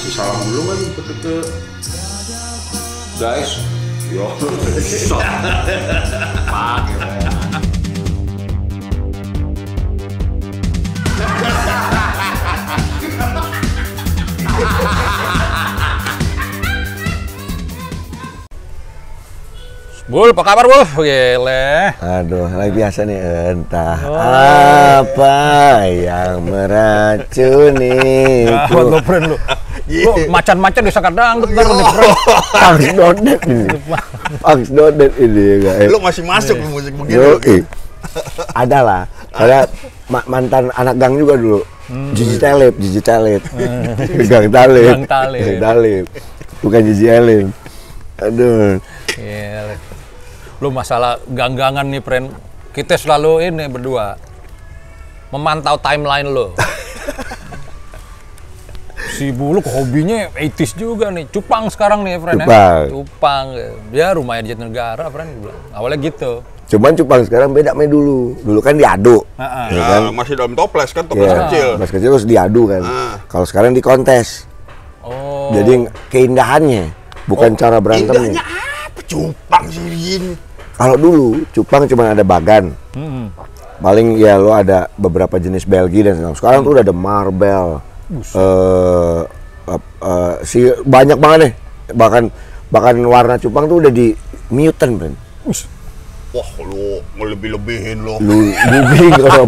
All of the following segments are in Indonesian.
Kasih salam dulu kan ke guys. Yo. Pakai. Bul, apa kabar Bul? Gile. Aduh, lagi biasa nih, entah apa yang meracuniku. Lo friend lu. Lu macan-macan bisa kadang ntar nih friend. Punks Dodet ini. Punks Dodet ini ya guys. Lu masih masuk musik begini. Ada lah. Ada mantan anak gang juga dulu. Jiji Talib. Gang Talib. Bukan Jiji Talib. Aduh. Gile. Lu masalah ganggangan nih friend. Kita selalu ini berdua memantau timeline lo. Si Buluk hobinya 80s juga nih. Cupang sekarang nih friend. Cupang. Ya rumahnya di Jatinegara friend. Awalnya gitu. Cuman cupang sekarang beda sama dulu. Dulu kan diadu. Ya kan? Masih dalam toples kan, toples kecil. Toples kecil terus diadu kan. Kalau sekarang dikontes. Oh. Jadi keindahannya bukan cara berantemnya. Indahnya apa cupang sih begini? Kalau dulu cupang cuma ada bagan. Paling ya lo ada beberapa jenis Belgi dan segala. Sekarang tuh udah ada Marble. Banyak banget deh. Bahkan warna cupang tuh udah di mutant, Bren. Wah, lu ngelebih-lebihin lo. Lu kalau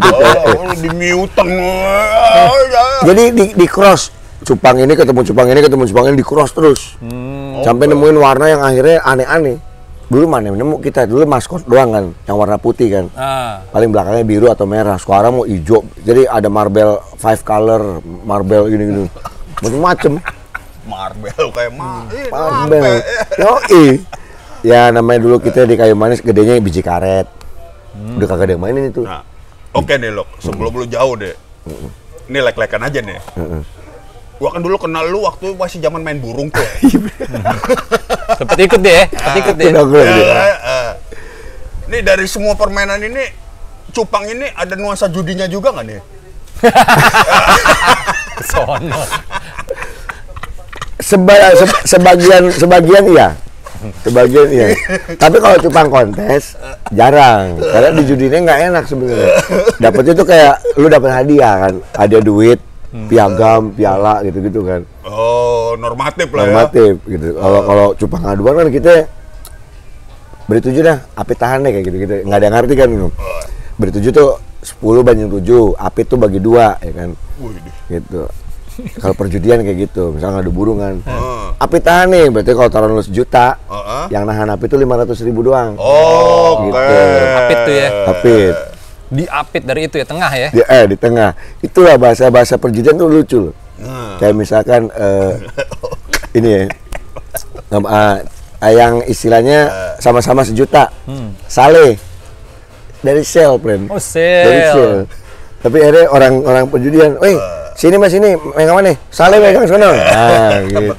di mutant. Jadi di cross cupang ini ketemu cupang ini di cross terus. Sampai nemuin warna yang akhirnya aneh-aneh. Dulu mana nemu kita, dulu maskot doang kan, yang warna putih kan. Paling belakangnya biru atau merah, sekarang mau hijau. Jadi ada Marble 5 color, Marble gini-gini. Macem-macem. Marble kayak Marble. Yoi. Ya namanya dulu kita di kayu manis, gedenya biji karet. Udah kagak ada yang mainin itu. Nah, oke deh lo, sebelum lu jauh deh. Ini lek-lekan aja nih. Gua kan dulu kenal lu waktu masih zaman main burung tuh. Sempet ikut deh. Ini dari semua permainan ini, cupang ini ada nuansa judinya juga nggak nih? Sono. Sebagian iya. Tapi kalau cupang kontes jarang. Karena di judinya nggak enak sebenarnya. Dapetnya tuh kayak lu dapet hadiah kan, ada duit, piagam, piala gitu-gitu kan. Oh, normatif lah normatif, ya. Gitu. Kalau cupang aduan kan kita beri 7 dah, api tahan deh kayak gitu-gitu. Nggak ada yang ngerti kan. Beri 7 tuh 10 banding 7, api tuh bagi 2 ya kan. Gitu. Kalau perjudian kayak gitu, misalnya ngadu burung kan. Api tahan nih, berarti kalau taruh lu 1 juta, yang nahan api tuh 500.000 doang. Oh, gitu. Apit tuh ya. Apit. Diapit dari itu ya, tengah ya? Di tengah. Itulah bahasa perjudian tuh lucu loh. Kayak misalkan ini ya, yang istilahnya sama-sama 1 juta. Saleh dari sel, friend. Oh, sel. Dari sel. Tapi ada orang perjudian, "Woi, sini Mas, sini megang mana? Saleh megang sono." Nah, gitu.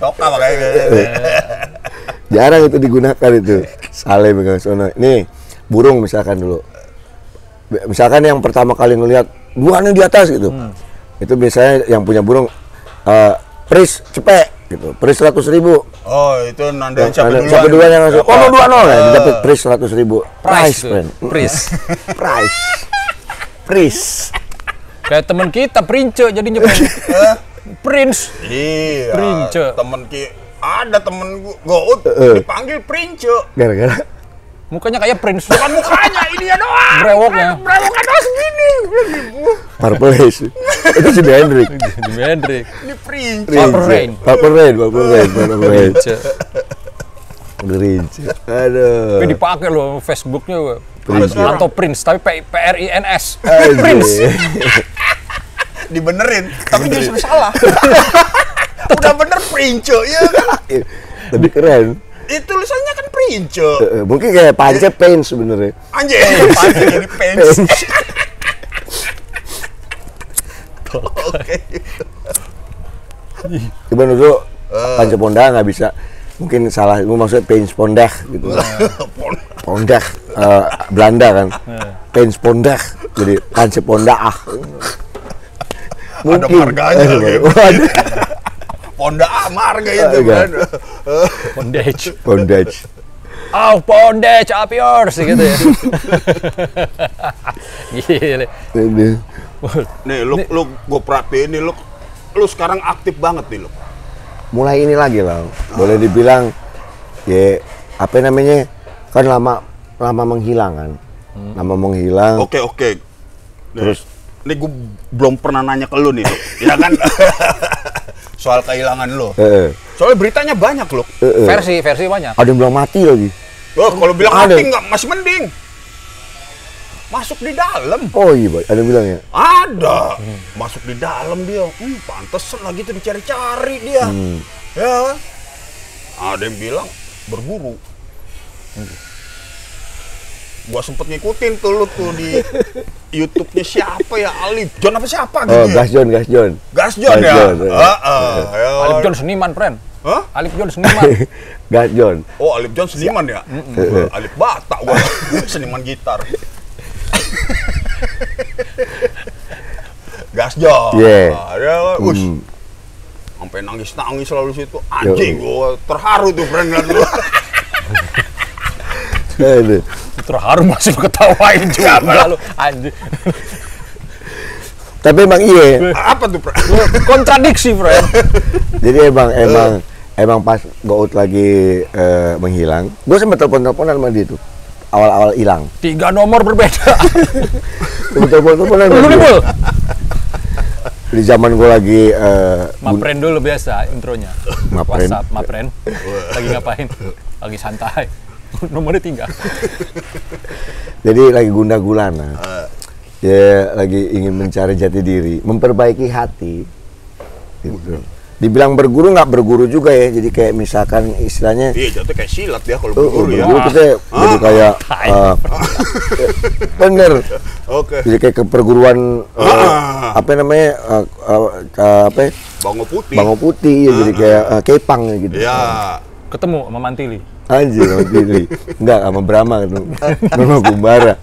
Jarang itu digunakan itu. Saleh megang sono. Nih, burung misalkan dulu. Misalkan yang pertama kali ngelihat buahnya di atas gitu. Itu biasanya yang punya burung pris cepet gitu. Pris 100.000. Oh, itu nandain siapa duluan yang langsung. Oh, 2-0 ya, dapat pris 100.000. Price, friend. Price. Kayak teman kita Prince jadinya Prince. Iya. Prince. Ada temen Gout dipanggil Prince. Gara-gara mukanya kayak Prince. Bukan mukanya, ini ya doang. Brewoknya doang segini. Purple Haze. Itu si Hendrik. Ini Prince. Purple Rain. Prince. Aduh. Tapi dipakai loh Facebooknya. Prince. Atau Prince, tapi PRINS. Prince. Dibenerin, tapi justru salah. Udah bener Prince, ya kan? Tapi keren. Itu tulisannya kan Prince. Mungkin kayak Pance Pains sebenarnya. Anjir, Pance jadi Pains. Oke. Cuman dulu Pance Ponda nggak bisa. Mungkin salah, itu maksudnya Pains Pondah gitu. Pondah, Belanda kan. Pains Pondah, jadi Pance Ponda. Ada marganya gitu. Ponda Amarga itu kan. Bondage. Oh, bondage up yours gitu ya. Gile. Nih, lu gue perhatiin nih, lu sekarang aktif banget nih lu. Mulai ini lagi lah, boleh dibilang ya apa namanya, kan lama menghilang kan, lama menghilang. Oke. Terus ini gue belum pernah nanya ke lu nih, ya kan? Soal kehilangan lu. Soalnya beritanya banyak lu. Versi banyak. Ada yang bilang mati lagi. Oh, kalau bilang mati nggak masih mending. Masuk di dalam. Oh iya, ada yang bilang ya? Ada. Masuk di dalam dia. Pantesan lagi tuh dicari-cari dia. Ya. Ada yang bilang berguru. Gua sempet ngikutin tuh lu tuh di YouTube-nya siapa ya? Alif John apa siapa gitu ya? Gas John ya? Alif John seniman, friend. Hah? Alif John seniman. Gas John. Oh, Alif John seniman ya? Alif Batak gua. Seniman gitar. Gas John. Yeah. Sampai nangis selalu situ. Anjing, gua terharu tuh friend lihat lu. Terharu masih ketawain juga lu, anjing. Tapi emang iya. Apa tuh, friend? Kontradiksi, friend. Jadi emang pas Gout lagi menghilang, gue sempat telepon-teleponan sama dia tuh. Awal-awal hilang. 3 nomor berbeda. Telepon-teleponan sama dia. Di zaman gue lagi Mapren dulu biasa intronya. Mapren. WhatsApp, Mapren. Lagi ngapain? Lagi santai. Nomornya 3. Jadi lagi gundah gulana. Ya lagi ingin mencari jati diri, memperbaiki hati. Gitu. Dibilang berguru nggak berguru juga ya. Jadi kayak misalkan istilahnya. Iya, jatuh kayak silat ya kalau berguru ya. Berguru kita jadi kayak bener. Oke. Jadi kayak ke perguruan apa namanya Bango Putih. Bango Putih ya, jadi kayak kepang gitu. Iya. Ketemu sama Mantili. Anjir, sama Mantili. Enggak, sama Brahma gitu. Brahma Kumbara.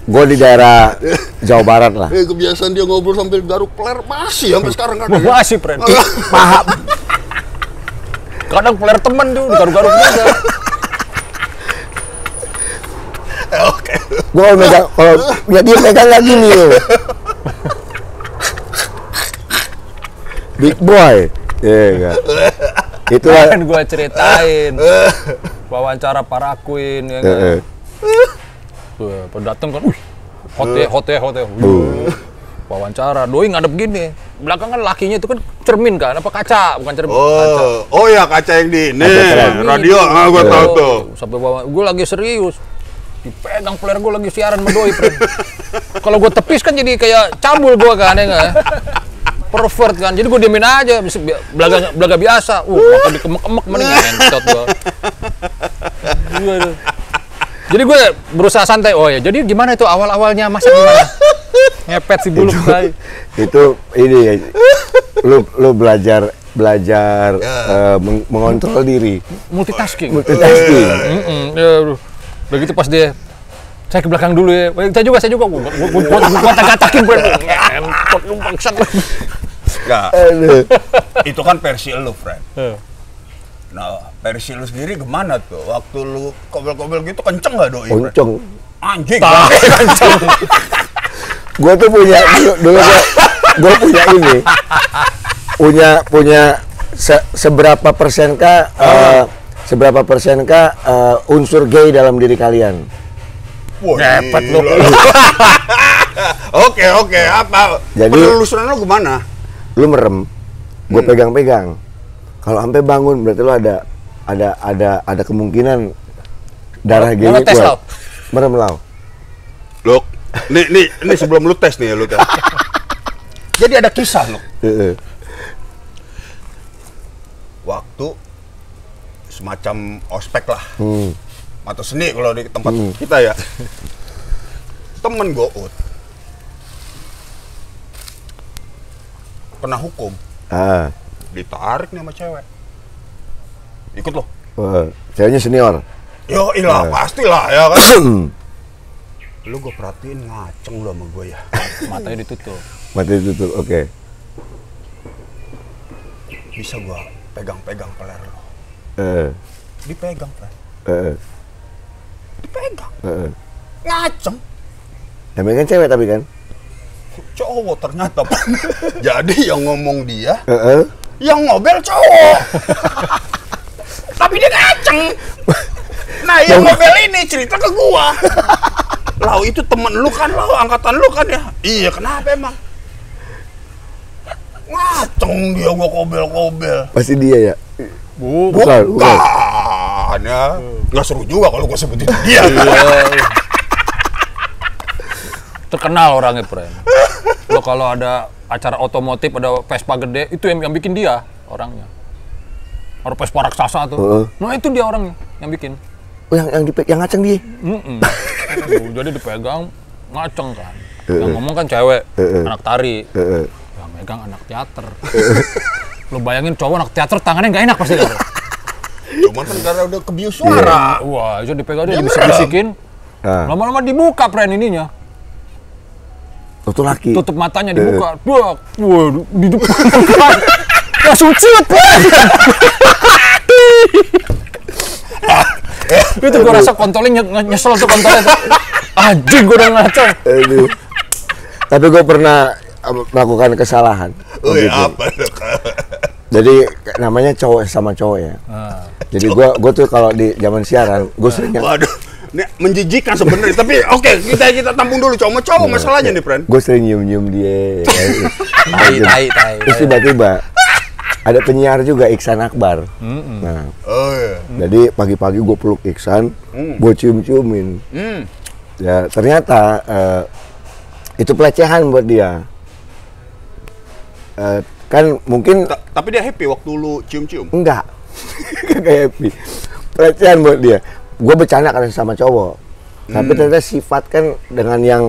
Gue di daerah Jawa Barat lah. Kebiasaan dia ngobrol sambil garuk peler masih sampai sekarang kan. Masih, friend. Paham. Kadang peler temen tuh, garuk-garuk aja. Oke. Gue megang, kalau ya dia megang lagi nih loh. Big boy. Iya, itulah Kan gue ceritain wawancara para Queen ya kan. Pada dateng kan, hote. Wawancara, doi ngadep gini. Belakangan lakinya itu kan cermin kan, apa kaca, bukan cermin. Kaca. Oh ya, kaca yang di ini radio, gua tahu tuh. Sampai gue lagi serius. Dipegang player gue lagi siaran sama doi, friend. Kalau gue tepis kan jadi kayak cabul gue kan, ya nggak? Pervert kan, jadi gue diemin aja, belaga biasa. Makan dikemek-kemek mending ngentot gue. Jadi gue berusaha santai. Oh ya, jadi gimana itu awal-awalnya masak gimana? Ngepet si buluk tadi. itu ini ya. Lu belajar mengontrol diri. Multitasking. Begitu pas dia, saya ke belakang dulu ya. Saya juga. Gua tak-takin gue. Ngentot lu bangsat lu. Enggak. Itu kan versi lu, friend. Nah, versi lu sendiri gimana tuh? Waktu lu kobel-kobel gitu kenceng nggak doi? Kenceng. Anjing. Kenceng. Gue tuh punya dulu gue punya ini. Punya seberapa persenkah unsur gay dalam diri kalian? Ngepet lu. Oke, apa? Jadi penelusuran lu gimana? Lu merem, gue pegang-pegang. Kalau sampai bangun berarti lu ada kemungkinan darah gini kuat. Merem lau. Loh, nih sebelum lu tes nih ya lu tes. Jadi ada kisah loh. Waktu semacam ospek lah. Mata seni kalau di tempat kita ya. Temen Gout kena hukum. Ditarik nih sama cewek. Ikut loh. Ceweknya senior. Yo ilah, pastilah ya kan. Lu gue perhatiin ngaceng lu sama gue ya. Matanya ditutup. Matanya ditutup, oke. bisa gua pegang-pegang peler lo. Dipegang, Fred. Dipegang. Ngaceng. Namanya kan cewek tapi kan? Cowok ternyata. Jadi yang ngomong dia, Heeh. yang ngobel cowok. Tapi dia ngaceng. Nah, yang ngobel ini cerita ke gua. Lau itu temen lu kan, Lau angkatan lu kan ya? Iya, kenapa emang? Ngaceng dia gua kobel-kobel. Pasti dia ya? Bukan ya. Nggak seru juga kalau gua sebutin dia. Terkenal orangnya, Pren. Lo kalau ada acara otomotif, ada Vespa gede, itu yang bikin dia orangnya. Ada Vespa raksasa tuh. Nah itu dia orangnya yang bikin. Oh, yang ngaceng dia? Jadi dipegang, ngaceng kan. Yang ngomong kan cewek, anak tari. Yang megang anak teater. Lo bayangin cowok anak teater, tangannya nggak enak pasti. Cuman kan karena udah kebius suara. Wah, itu dipegang dia dibisik-bisikin. Lama-lama dibuka, Pren, ininya. Tuh laki. Tutup matanya dibuka. Wah, di depan. Langsung ciut, Pren. Itu gue rasa kontolnya nyesel tuh kontolnya tuh. Anjing, gue udah ngaco. Aduh. Tapi gue pernah melakukan kesalahan. Oh ya, apa? Jadi namanya cowok sama cowok ya. Jadi gue tuh kalau di zaman siaran, gue sering. Waduh, ini menjijikan sebenarnya. Tapi oke, kita tampung dulu cowok masalahnya nih, Pren. Gue sering nyium dia. Tai. Terus tiba-tiba ada penyiar juga, Iksan Akbar. Nah, jadi pagi-pagi gue peluk Iksan, gue cium-ciumin. Ya ternyata itu pelecehan buat dia. Kan mungkin. Tapi dia happy waktu lu cium-cium? Enggak. Kagak happy. Pelecehan buat dia. Gue bercanda karena sama cowok. Tapi ternyata sifat kan dengan yang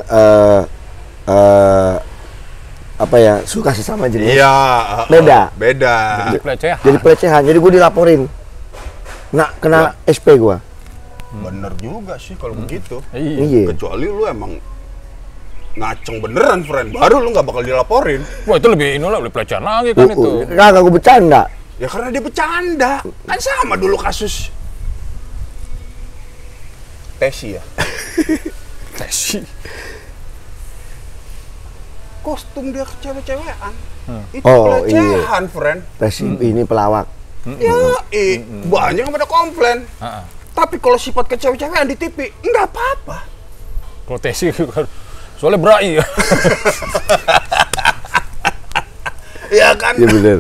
apa ya, suka sesama jenis. Iya. Beda. Jadi pelecehan. Jadi gue dilaporin. Nah, kena SP gue. Bener juga sih kalau begitu. Iya. Kecuali lu emang ngaceng beneran, friend. Baru lu nggak bakal dilaporin. Wah, itu lebih pelecehan lagi kan itu. Kagak, gue bercanda. Ya karena dia bercanda. Kan sama dulu kasus Tesi ya. Tesi. Kostum dia cewek-cewekan. Itu Oh, pelecehan, friend. Tesi ini pelawak. Ya, banyak yang pada komplain. Tapi kalau sifat ke cewek-cewekan di TV, nggak apa-apa. Kalau Tesi soalnya berai ya. Ya kan? Iya bener.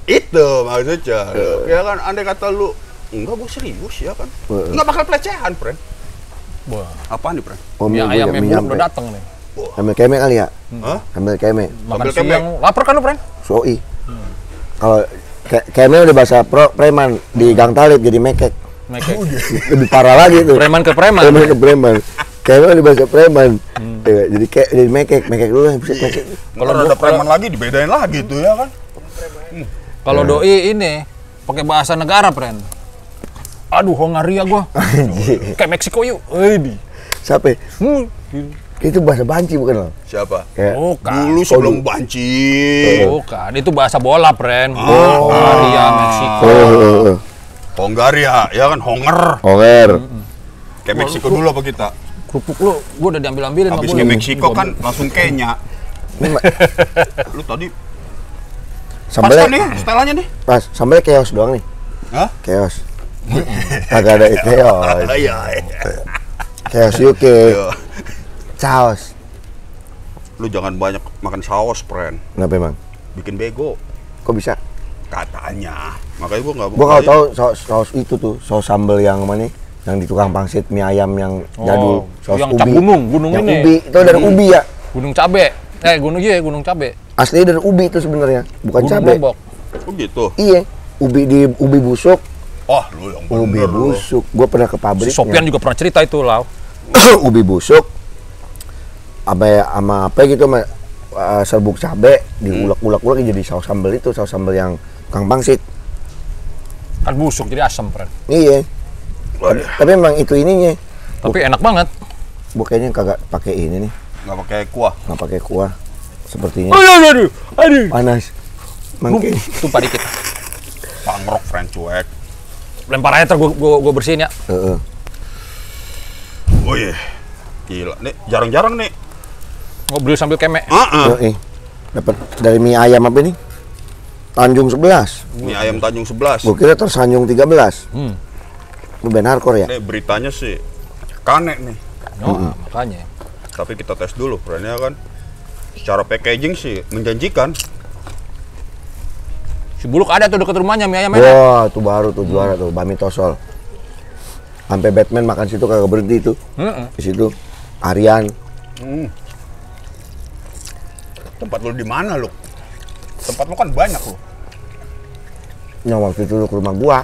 Itu maksudnya. Ya kan, andai kata lu, enggak, gue serius ya kan. Nggak bakal pelecehan, friend. Wah. Apaan nih, friend? Mie ayam yang buruk udah dateng nih. Ambil keme kali ya? Hah? Ambil keme. Makan siang. Lapar kan lu, Pren? Soi. Kalau keme udah bahasa preman di Gang Talib jadi mekek. Mekek. Lebih parah lagi tuh. Preman ke preman. Preman ke preman. Keme udah bahasa preman. Jadi jadi mekek dulu yang bisa mekek. Kalau ada preman lagi dibedain lagi tuh ya kan. Kalau doi ini pakai bahasa negara, Pren. Aduh, Hongaria gua. Kayak Meksiko yuk. Siapa? Itu bahasa banci bukan lo? Siapa? Bukan. Dulu sebelum banci. Bukan, itu bahasa bola, Pren. Hongaria, Meksiko. Hongaria, ya kan, Honger. Kayak Meksiko dulu apa kita? Kerupuk lu, gua udah diambil-ambilin. Habis ke Meksiko kan langsung Kenya. Lu tadi pas kan nih, setelannya nih. Pas, sambelnya chaos doang nih. Hah? Chaos. Agak ada chaos. Iya. Chaos UK. Chaos. Lu jangan banyak makan saus, friend. Kenapa emang? Bikin bego. Kok bisa? Katanya. Makanya gua nggak. Gua kalau tahu saus itu tuh, saus sambal yang mana? Yang di tukang pangsit mie ayam yang jadul. Saus yang ubi. cap gunung yang ini. Ubi, itu dari ubi ya? Gunung cabe. Gunung cabe. Aslinya dari ubi itu sebenarnya, bukan cabe. Lombok. Oh gitu. Iya, ubi busuk. Oh, lu yang bener. Ubi busuk. Gua pernah ke pabriknya. Si Sopian juga pernah cerita itu, Lau. Ubi busuk. Sama apa gitu, serbuk cabe diulek-ulek jadi saus sambal itu, saus sambal yang tukang pangsit. Kan busuk jadi asam, Pren. Iya. Tapi emang itu ininya. Tapi enak banget. Gua kayaknya kagak pakai ini nih. Nggak pakai kuah. Nggak pakai kuah. Sepertinya. Aduh. Panas. Mangke. Tumpah dikit. Pangrok, friend, cuek. Lempar aja, gue bersihin ya. Heeh. Oh iya. Gila, nih jarang-jarang nih. Ngobrol sambil kemek. Yoi. Dapat dari mie ayam apa ini? Tanjung 11. Mie ayam Tanjung 11. Gua kira tersanjung 13. Lu band hardcore ya? Nih beritanya sih kane nih. Oh, makanya. Tapi kita tes dulu, friend, ya kan. Secara packaging sih menjanjikan. Si Buluk ada tuh dekat rumahnya mie ayam enak. Wah, itu baru tuh juara tuh, Bami Tosol. Sampai Batman makan situ kagak berhenti tuh. Di situ Aryan. Tempat lu di mana, lu? Tempat lu kan banyak, lu. Yang waktu itu lu ke rumah gua.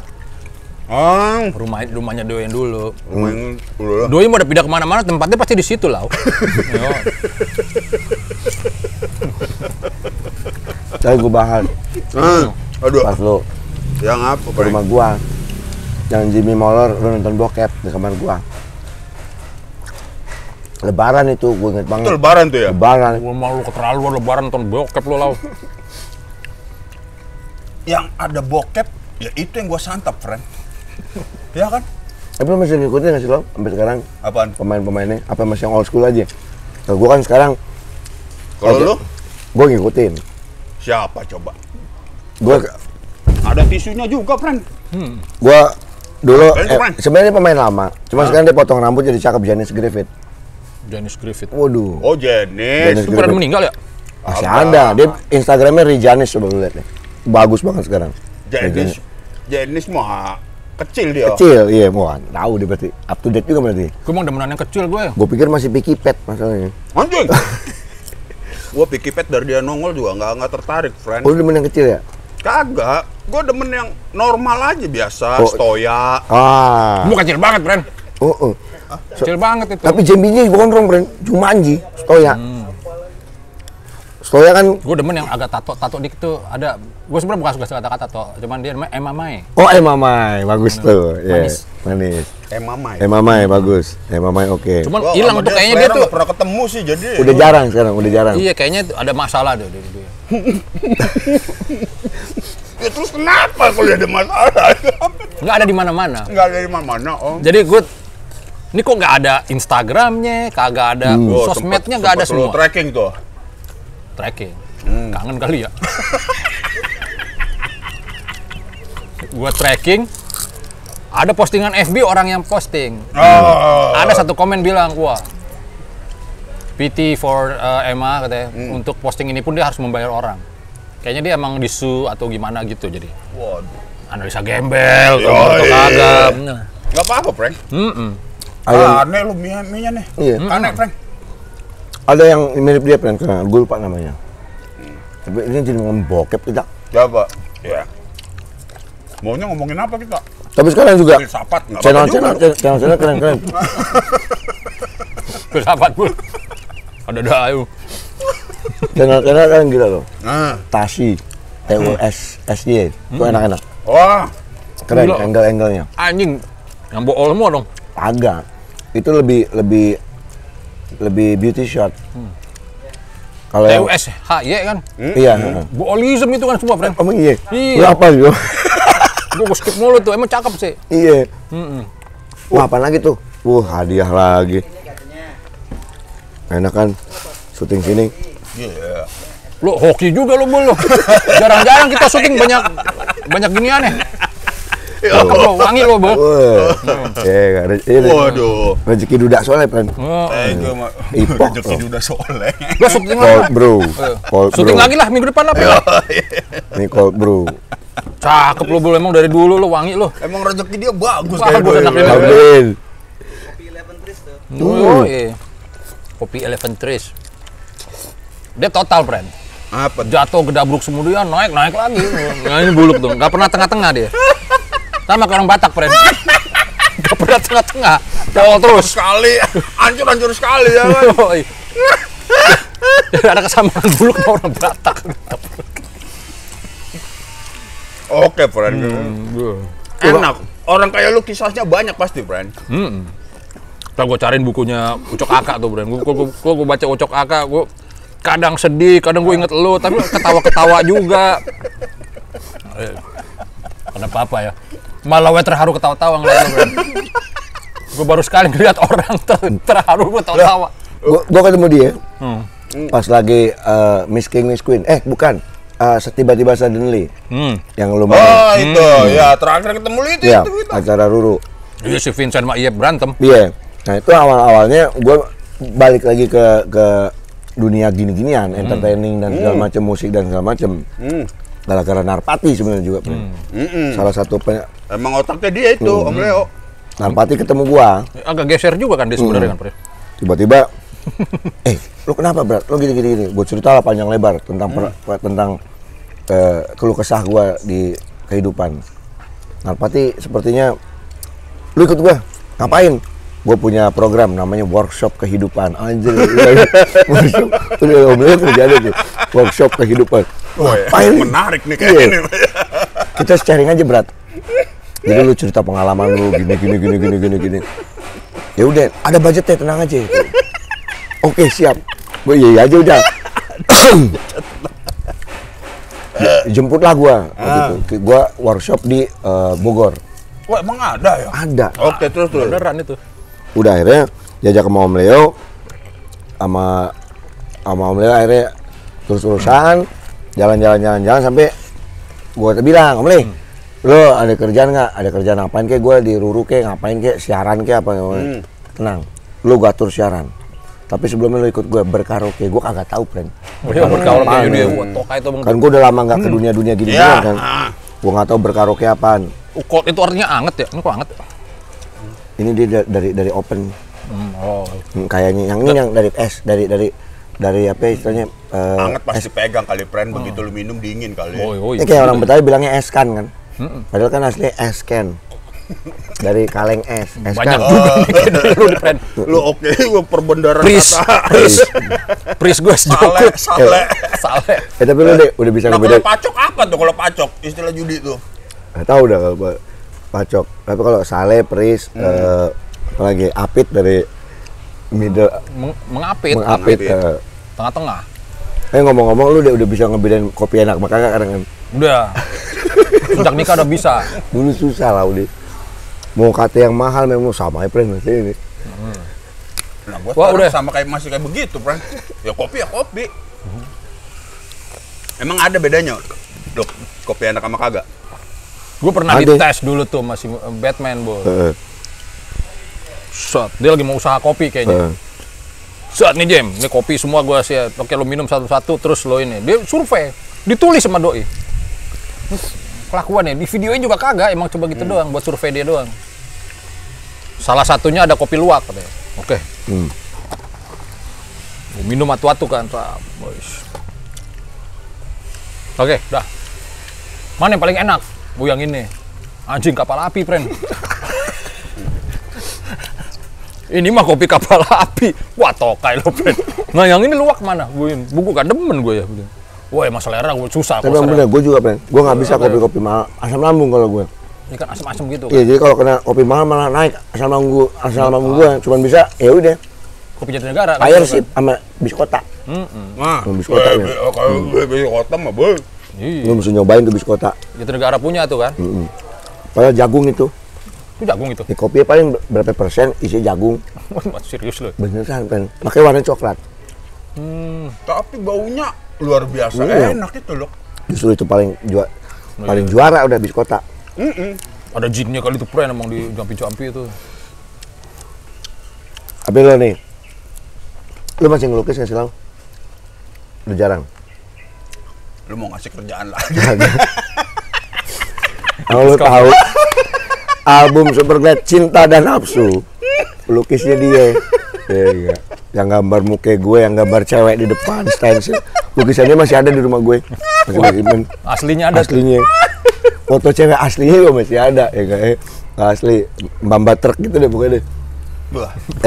Rumahnya Doi yang dulu. Rumah yang dulu lah. Doi mau udah pindah kemana-mana, tempatnya pasti di situ lah. Yo. Tapi gua bahas Aduh, pas lu yang apa, ke rumah gua. Yang Jimmy Moller lu nonton bokep di kamar gua. Lebaran itu gua inget banget. Itu lebaran tuh ya? Lebaran. Gua malu keterlaluan lebaran nonton bokep lo lau. Yang ada bokep, ya itu yang gua santap, friend. Ya kan? Tapi lu masih ngikutin nggak sih lo sampai sekarang Apaan? pemain-pemainnya? Apa masih yang old school aja? Kalau gua kan sekarang, Kalau lu, gua ngikutin. siapa coba? Gua Ada tisunya juga, friend. Gua dulu Keren. sebenarnya pemain lama, cuma sekarang dia potong rambut jadi cakep, Janis Griffith. Dennis Griffith. Waduh, Oh, Jenis. Dennis Itu pernah meninggal ya? masih Apa? ada. Dia Instagramnya Rijanis, coba lu lihat nih. Bagus banget sekarang. Jenis mah kecil dia. Kecil, iya, mau tahu dia berarti up to date juga berarti. Gue emang demenan yang kecil gue. Gue pikir masih Picky Pet masalahnya. Anjing. Gua Picky Pet dari dia nongol juga nggak tertarik, friend. Oh, lu demen yang kecil ya? Kagak. Gua demen yang normal aja biasa, Oh. stoya. Ah, Gue kecil banget, Bren. oh. Kecil banget itu. Tapi jambinya gondrong, Bren. Jumanji, Stoya. Stoya kan, Gue demen yang agak tato dikit tuh ada. Gue sebenarnya bukan suka kata-kata tato, cuman dia namanya Emma Mai. oh Mamai, bagus tuh. Iya, Manis. manis. Mamai. Mamai bagus. Mamai oke. Cuman Gua hilang sama tuh kayaknya dia tuh. nggak pernah ketemu sih jadi. Udah jarang sekarang, udah jarang. Iya, kayaknya tuh ada masalah deh dia. Ya, terus kenapa kalau dia ada masalah? Nggak ada di mana-mana. Nggak ada di mana-mana, Om. Jadi gue ini kok nggak ada Instagramnya, kagak ada Oh, sosmednya, sempet- nggak ada sempet lu semua. tracking tuh. Tracking. Kangen kali ya. Gue tracking. Ada postingan FB orang yang posting. Oh. Ada satu komen bilang, wah, PT for Emma katanya, untuk posting ini pun dia harus membayar orang. Kayaknya dia emang disu atau gimana gitu jadi. Waduh. Analisa gembel, atau Yoi. kagak. Nah. Nggak apa-apa, Frank. Ayam, Aneh lu mie-nya nih. Iya. Aneh, Frank. ada yang mirip dia, Pren, gue lupa namanya. Tapi ini jadi ngomong bokep tidak. Coba. Ya. Maunya ngomongin apa kita? Tapi sekarang juga Filsafat nggak apa-apa juga. channel keren. Bersahabat pun. Ada dayu. Channel kan gila loh. Nah. Tasi, TUSSY, itu enak-enak. Wah. Keren, Gila. angle-angle-nya. Anjing. Yang bool semua dong. Agak. Itu lebih beauty shot. Kalau yang TUSHY kan. iya, Boolism itu kan semua, friend. emang iya. Iya. Lu apa gitu? Gue skip mulu tuh, emang cakep sih. Iya. Wah, apa lagi tuh? Hadiah lagi. Enak kan syuting sini. Iya. Lo hoki juga lo, Bul. Jarang-jarang kita syuting banyak ginian ya. Cakep lo, wangi lo, Bul. Waduh. Rezeki duda soalnya, Pren. Gue mah Ipok, rezeki tuh. udah soleh. Lo syuting Cold lagi. brew. Cold Syuting brew. lagi lah minggu depan lah, Bul. Ini cold brew. Cakep lo, Bul. Emang dari dulu lo wangi lo. Emang rezeki dia bagus Bagus, kayak enak gue. dia. Amin. Oh, iya. Kopi Elephant Trees. Dia total, friend. Apa? Jatuh gedabruk kemudian naik lagi. Nah, ini Buluk tuh, nggak pernah tengah-tengah dia. Sama kayak orang Batak, friend. Nggak pernah tengah-tengah. Pol terus. Sekali, hancur sekali ya kan. Yoi. Jadi ada kesamaan Buluk sama orang Batak. Oke, friend. Enak. Orang kayak lu kisahnya banyak pasti, friend. Ntar gue cariin bukunya Ucok Aka tuh, friend. Gue baca Ucok Aka, gue kadang sedih, kadang gue inget lo, tapi ketawa-ketawa juga. Kenapa apa ya? Malah gue terharu ketawa-tawa ngeliat lo, Bran. Gue baru sekali ngeliat orang terharu gue tawa-tawa. Gue ketemu dia pas lagi Miss King Miss Queen. Bukan. Setiba-tiba suddenly. Yang lumayan. Oh itu, ya terakhir ketemu lu itu. Ya, itu. acara Ruru. Iya si Vincent sama Iyep berantem. Iya. Nah itu awalnya gue balik lagi ke dunia gini-ginian, entertaining dan segala macam, musik dan segala macam. Gara-gara Narpati sebenarnya juga. Salah satu Emang otaknya dia itu, Om Leo. Narpati ketemu gua. Agak geser juga kan dia sebenarnya kan, Pre. Tiba-tiba, lu kenapa Brat? Lu gini-gini. Gue cerita lah panjang lebar tentang keluh kesah gua di kehidupan. Narpati sepertinya, lu ikut gua, ngapain? Gue punya program namanya workshop kehidupan. Anjir, workshop. Udah Om Leo kerja ada tuh, workshop kehidupan. Ngapain? Menarik nih kayak ini. Kita sharing aja Brat. Jadi lu cerita pengalaman lu gini. Ya udah, ada budgetnya, tenang aja. Oke, siap. Gue iya aja udah. Jemputlah gua gitu. Gua workshop di Bogor. Wah, emang ada ya? Ada. Oke, terus. Beneran itu. Udah akhirnya jajak sama Om Leo sama Om Leo akhirnya terus-terusan jalan sampai gua bilang, Om Leo, lo ada kerjaan nggak? Ada kerjaan apaan kek? Gue di Ruru kek, ngapain kek? Siaran kek apa? Tenang, lo gue atur siaran. Tapi sebelumnya lo ikut gue berkaraoke, gue kagak tahu, friend. Iya berkaraoke dia toka itu bang. Kan gue udah lama nggak ke dunia gini kan. Gue nggak tahu berkaraoke apaan. Ukot itu artinya anget ya? Ini kok anget? Ini dia dari open. Kayaknya yang ini yang dari es, dari apa istilahnya? Anget pasti pegang kali, friend. Begitu lu minum dingin kali. Ini kayak orang Betawi bilangnya eskan kan. Padahal kan asli esken. Dari kaleng es. Banyak juga nih lu di friend. Lu oke, gue perbendaran Pris gue Sale. Tapi lu deh udah bisa Nah, ngebedain. kalau pacok apa tuh kalau pacok? Istilah judi tuh. Nggak tahu dah kalau pacok. Tapi kalau sale, pris, apalagi apit dari middle mengapit. Tengah-tengah. Ngomong-ngomong lu udah bisa ngebedain kopi enak makanya kadang kan. Udah. Sejak nikah udah bisa. Dulu susah lah udah. Mau kata yang mahal memang sama aja friend ini. Nah, gua udah sama masih kayak begitu, friend. Ya kopi. Emang ada bedanya, Dok? Kopi enak sama kagak? Gue pernah dites dulu tuh masih Batman, Bos. Dia lagi mau usaha kopi kayaknya. Saat nih Jem, ini kopi semua gue sih, oke lo minum satu-satu terus lo ini. Dia survei, ditulis sama doi. Kelakuannya di videonya juga kagak, emang coba gitu doang buat survei dia doang. Salah satunya ada kopi luwak katanya. Oke. Gua minum atu-atu kan, boys. Oke, dah. Mana yang paling enak? Gue yang ini. Anjing kapal api, friend. Ini mah kopi kapal api. Wah, tokai lo, friend. Nah, yang ini luwak mana? Gue gak demen gue ya. Wah, emang selera gue susah. Tapi bener, gue juga, friend. Gue gak bisa kopi-kopi mahal. Asam lambung kalau gue. Ini kan asam-asam gitu. Iya, jadi kalau kena kopi mahal malah naik asam lambung gue. Cuman bisa, ya udah. Kopi Jatinegara. Air sih sama bis kota. Nah, bis kota ya. Kalau bis kota mah boy. Lu mesti nyobain tuh bis kota. Jatinegara punya tuh kan. Padahal jagung itu. Itu jagung itu. Ini kopi paling berapa persen isi jagung. Serius loh. Beneran, friend. Makanya warna coklat. Tapi baunya luar biasa enak itu loh. Justru itu paling juara udah bis kota. Ada jinnya kali itu friend emang di jampi-jampi itu. Tapi lo nih, lu masih ngelukis nggak sih Lang? Udah jarang. Lu mau ngasih kerjaan lagi? Kalau lu tahu album Superglad Cinta dan Nafsu, lukisnya dia. Iya. Yang gambar muka gue, yang gambar cewek di depan stencil. Lukisannya masih ada di rumah gue. Masih Aslinya ada. Aslinya. Foto cewek aslinya juga masih ada ya kayak asli mbak truk gitu deh pokoknya deh.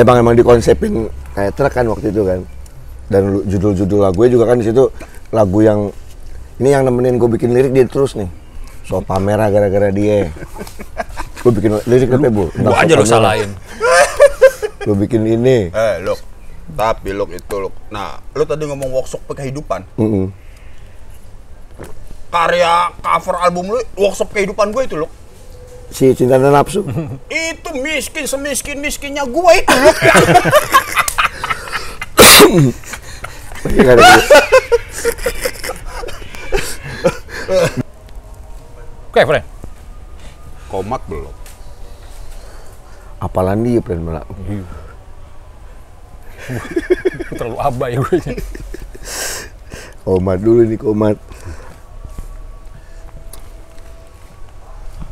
Emang dikonsepin kayak truk kan waktu itu kan. Dan judul-judul lagunya juga kan di situ lagu yang ini yang nemenin gue bikin lirik dia terus nih. Sopa merah gara-gara dia. Gue bikin lirik apa Bu? Gue aja lo salahin. Lo bikin ini. Look. Tapi look itu look. Nah, lo tadi ngomong workshop kehidupan. karya cover album lu, workshop kehidupan gue itu loh. Si Cinta dan Nafsu. Itu miskin semiskin-miskinnya gue itu loh. Oke, friend. Komat belum. Apalan dia friend malah. Terlalu abai gue. Komat dulu nih, komat.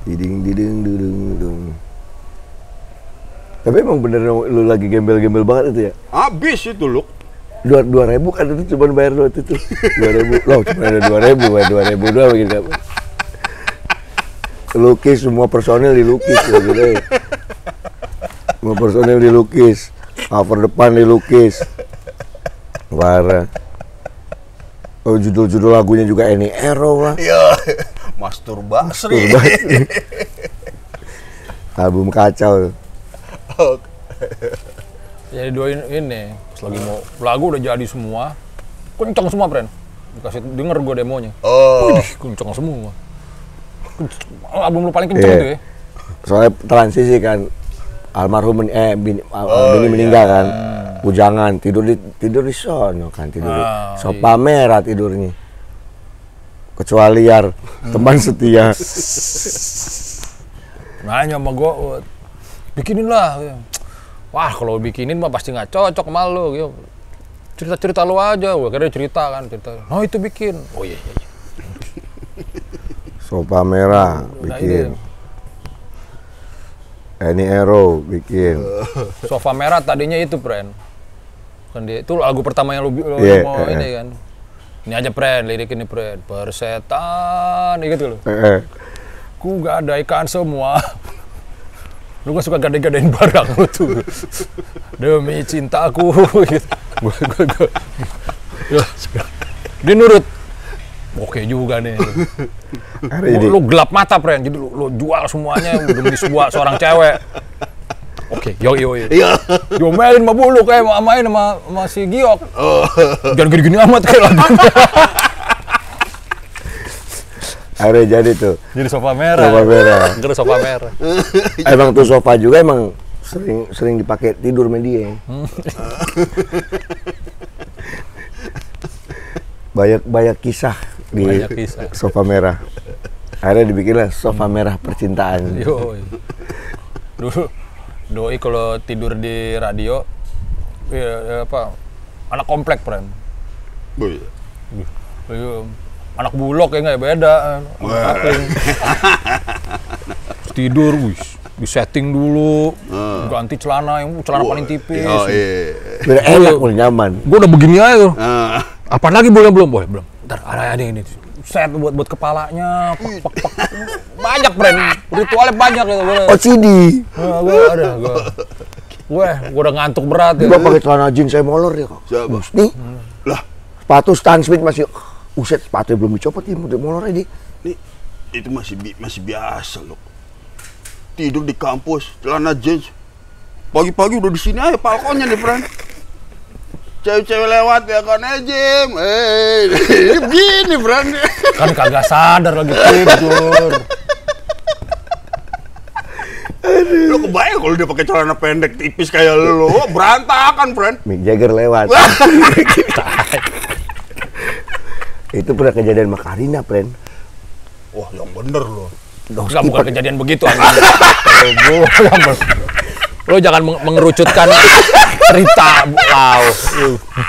Diding diding dudung dudung. Tapi emang bener lu lagi gembel-gembel banget itu ya? Habis itu loh. 2.000 kan itu cuma bayar duit itu. 2.000. Loh, cuma ada 2.000 doang gitu. Lukis semua personil dilukis gitu deh. Semua personil dilukis. Cover depan dilukis. Parah. Oh, judul-judul lagunya juga Any Arrow lah. Iya. Masturbasi. Album kacau. Jadi doain ini, pas lagi mau lagu udah jadi semua, kenceng semua, friend. Dikasih denger gue demonya. Wih, kenceng semua. Album lu paling kenceng tuh ya. Soalnya transisi kan, almarhum bini meninggal kan, bujangan tidur di sono kan, tidur di sofa merah tidurnya. Kecuali liar, teman setia. Nanya sama gue, bikinin lah. Wah, kalau bikinin mah pasti nggak cocok sama lu. Gitu. Cerita-cerita lu aja, gue kira cerita kan, cerita. Oh itu bikin. Oh iya. Sofa merah bikin. Any Arrow bikin. Sofa merah tadinya itu, friend. Kan dia itu lagu pertama yang lu mau ini kan. Ini aja, friend, lirik ini, friend. Persetan, gitu loh. Ku gadaikan semua. Lu kan suka gadai-gadain barang lu tuh. Demi cintaku gitu. Dia nurut. Oke juga nih. Lu gelap mata, friend. Jadi lu jual semuanya demi seorang cewek. Oke, yo. Iya. Diomelin sama Bulu kayak main sama si Giok. Jangan gini-gini amat kayak lagunya. Akhirnya jadi tuh. Jadi sofa merah. Terus sofa merah. Emang tuh sofa juga emang sering dipakai tidur sama dia. Banyak kisah di sofa merah. Akhirnya dibikinlah sofa merah percintaan. Yo. Dulu doi kalau tidur di radio anak komplek, friend. Anak bulog ya nggak beda. Tidur, di setting dulu, ganti celana paling tipis. Biar enak, nyaman. Gue udah begini aja tuh. Apaan lagi belum? Ntar ada ini. Set buat kepalanya, banyak, friend. Ritualnya banyak gitu. OCD. Gue udah ngantuk berat ya. Gue pakai celana jeans saya molor ya kok. Nih, lah sepatu Stan Smith masih, sepatunya belum dicopot nih, molor aja. Nih, itu masih biasa loh. Tidur di kampus, celana jeans. Pagi-pagi udah di sini aja balkonnya nih, friend. Cewek-cewek lewat ya kan, Jim. Begini, friend. Kan kagak sadar lagi tidur. Lo kebayang kalau dia pakai celana pendek tipis kayak lo, berantakan, friend. Mick Jagger lewat. Itu pernah kejadian sama Karina, friend. Wah, yang bener lo. Enggak, bukan kejadian begitu, Lo jangan mengerucutkan cerita,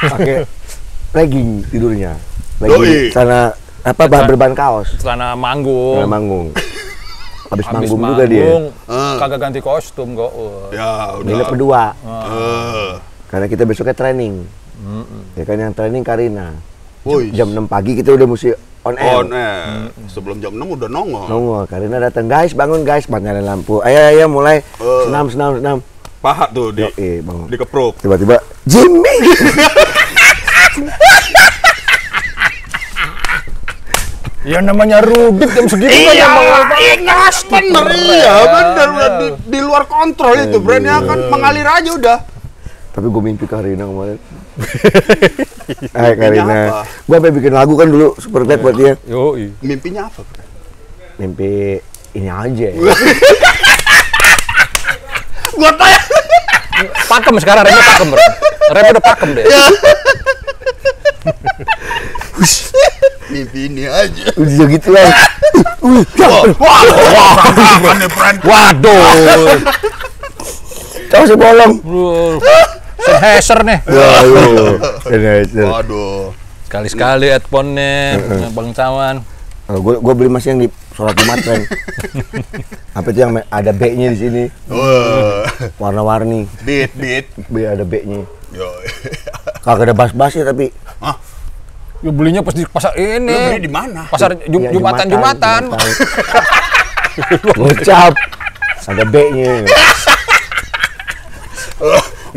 Pakai legging tidurnya. Legging celana berban kaos. Celana manggung. Habis manggung juga dia. Kagak ganti kostum kok. Ya, udah. Nginep berdua. Karena kita besoknya training. Ya kan yang training Karina. Jam 6 pagi kita udah mesti on air. Sebelum jam 6 udah nongol. Karina datang, guys, bangun guys, nyalain lampu. Ayo mulai. Senam. Paha tuh bangun. Dikepruk. Tiba-tiba Jimmy. Ya namanya Rubik jam segitu Ingas bener, iya bener. Udah di luar kontrol itu, brandnya kan mengalir aja udah. Tapi gue mimpi Karina kemarin. Hai Mimpinya Karina. apa? Gue sampai bikin lagu kan dulu Super Bad buat dia. Yoi. Mimpinya apa? Bro? Mimpi ini aja. Gua tanya. Pakem sekarang, rapnya pakem bro. Rapnya udah pakem deh. Mimpi ini aja. Udah gitu lah. Wah, nih friend. Waduh. Tahu si bolong. Sennheiser nih. Waduh. Sekali-sekali headphone-nya, Bang Cawan. Gue beli masih yang di sholat Jumat kan. Apa itu yang ada B-nya di sini? Warna-warni. Beat. B ada B-nya. Yo. Kagak ada bass-bassnya tapi. Hah? Ya belinya pas di pasar Lu beli ini. di mana? Pasar Ya, Jumatan. Gocap. Ada B-nya.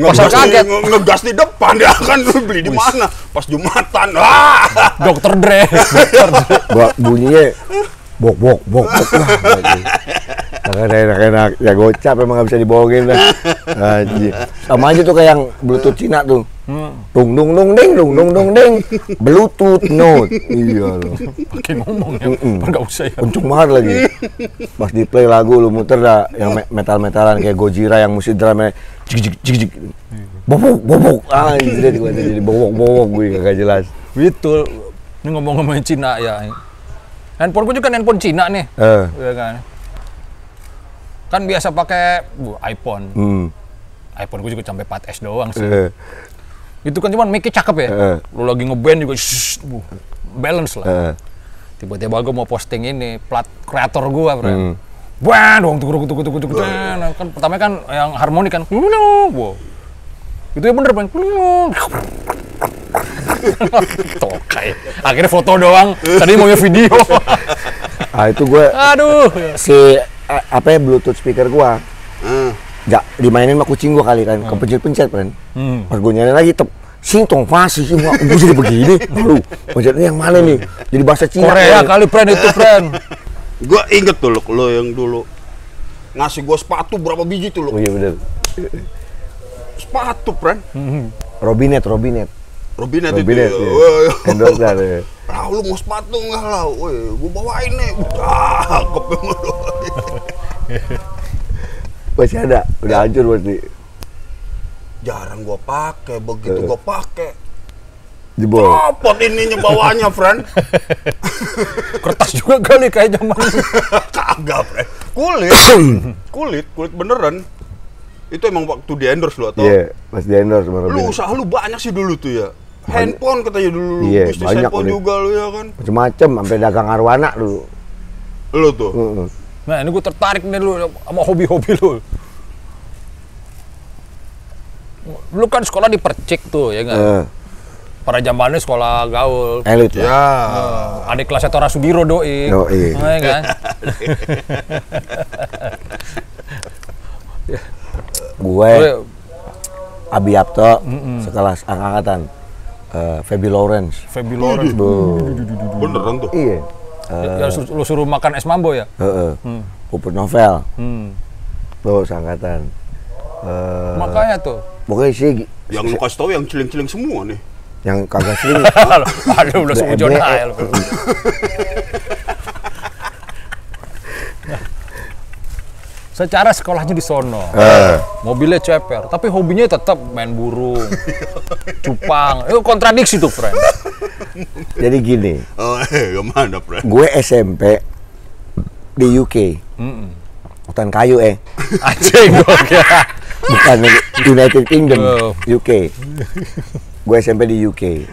Pasar kaget. Ngegas di depan dia kan, lu beli di mana? Pas Jumatan. Ah. Dr. Dre. Bunyinya bok. Enak. Ya gocap emang nggak bisa dibohongin dah. Anjir. Sama aja tuh kayak yang Bluetooth Cina tuh. Dung ding. Bluetooth note. Iya loh. Pakai ngomong ya. Enggak usah ya. Kenceng banget lagi. Pas di play lagu lu muter dah yang metal-metalan kayak Gojira yang musik drumnya jig. Bobok. Anjir gua jadi bobok gue kagak jelas. Gitu. Ini ngomongin Cina ya. Handphone gue juga kan handphone Cina nih. Ya kan. Kan biasa pakai iPhone. iPhone gue juga sampai 4S doang sih. Itu kan cuman mic-nya cakep ya. Lu lagi ngeband juga balance lah. Tiba-tiba gue mau posting ini plat kreator gue, bro. Wah, dong tuh. Kan pertama kan yang harmoni kan. Wow. Itu ya bener, Bang. Tokai. Akhirnya foto doang. Tadi maunya video. Itu gue Aduh. si apa ya Bluetooth speaker gua. Dimainin sama kucing gua kali kan. Kepencet-pencet kan. Pas gua nyalain lagi sintong pasti sih gua jadi begini. Lu, pencetnya yang mana nih? Jadi bahasa Cina. Korea kali, friend itu, friend. Gua inget tuh lo yang dulu ngasih gua sepatu berapa biji tuh lo? Oh iya bener. Sepatu, friend. Robinet Robinet itu. ya. Ya. Endorse dah. Ya. Lah lu mau sepatu enggak lah? Woi, gua bawain nih. Cakep emang lu. Masih ada, udah hancur berarti. Jarang gua pakai, begitu gua pakai. Jebol. Copot ininya bawahnya, friend. Kertas juga kali kayak zaman. Kagak, friend. Kulit beneran. Itu emang waktu di endorse lu atau? Iya, pas di endorse sama Lu Robinet. usaha lu banyak sih dulu tuh ya. Handphone katanya dulu, Iya, bisnis banyak handphone udah. juga lu ya kan. Macem-macem, sampai dagang arwana dulu. Lu tuh. Nah, ini gue tertarik nih lu sama hobi-hobi lu. Lu kan sekolah di Percik tuh, ya nggak? Pada zamannya sekolah gaul. Elit lah. Ya. Adik kelasnya Tora Sudiro doi. Doi. Ya kan? Gue Abi Yapto, sekelas angkatan. Feby Lawrence. Feby Lawrence. Beneran tuh. Iya. Ya, lu suruh makan es mambo ya? Puput Novel. Tuh seangkatan. Makanya tuh. Pokoknya sih Yang lu kasih tau yang ciling-ciling semua nih. yang kagak sering. Aduh, udah seujon aja lu. Secara sekolahnya di sono, mobilnya ceper, tapi hobinya tetap main burung, cupang. Itu kontradiksi tuh, friend. Jadi gini, Oh, gimana, friend? gue SMP di UK. Hutan kayu Anjing gua kira. bukan United Kingdom, Oh. UK. Gue SMP di UK.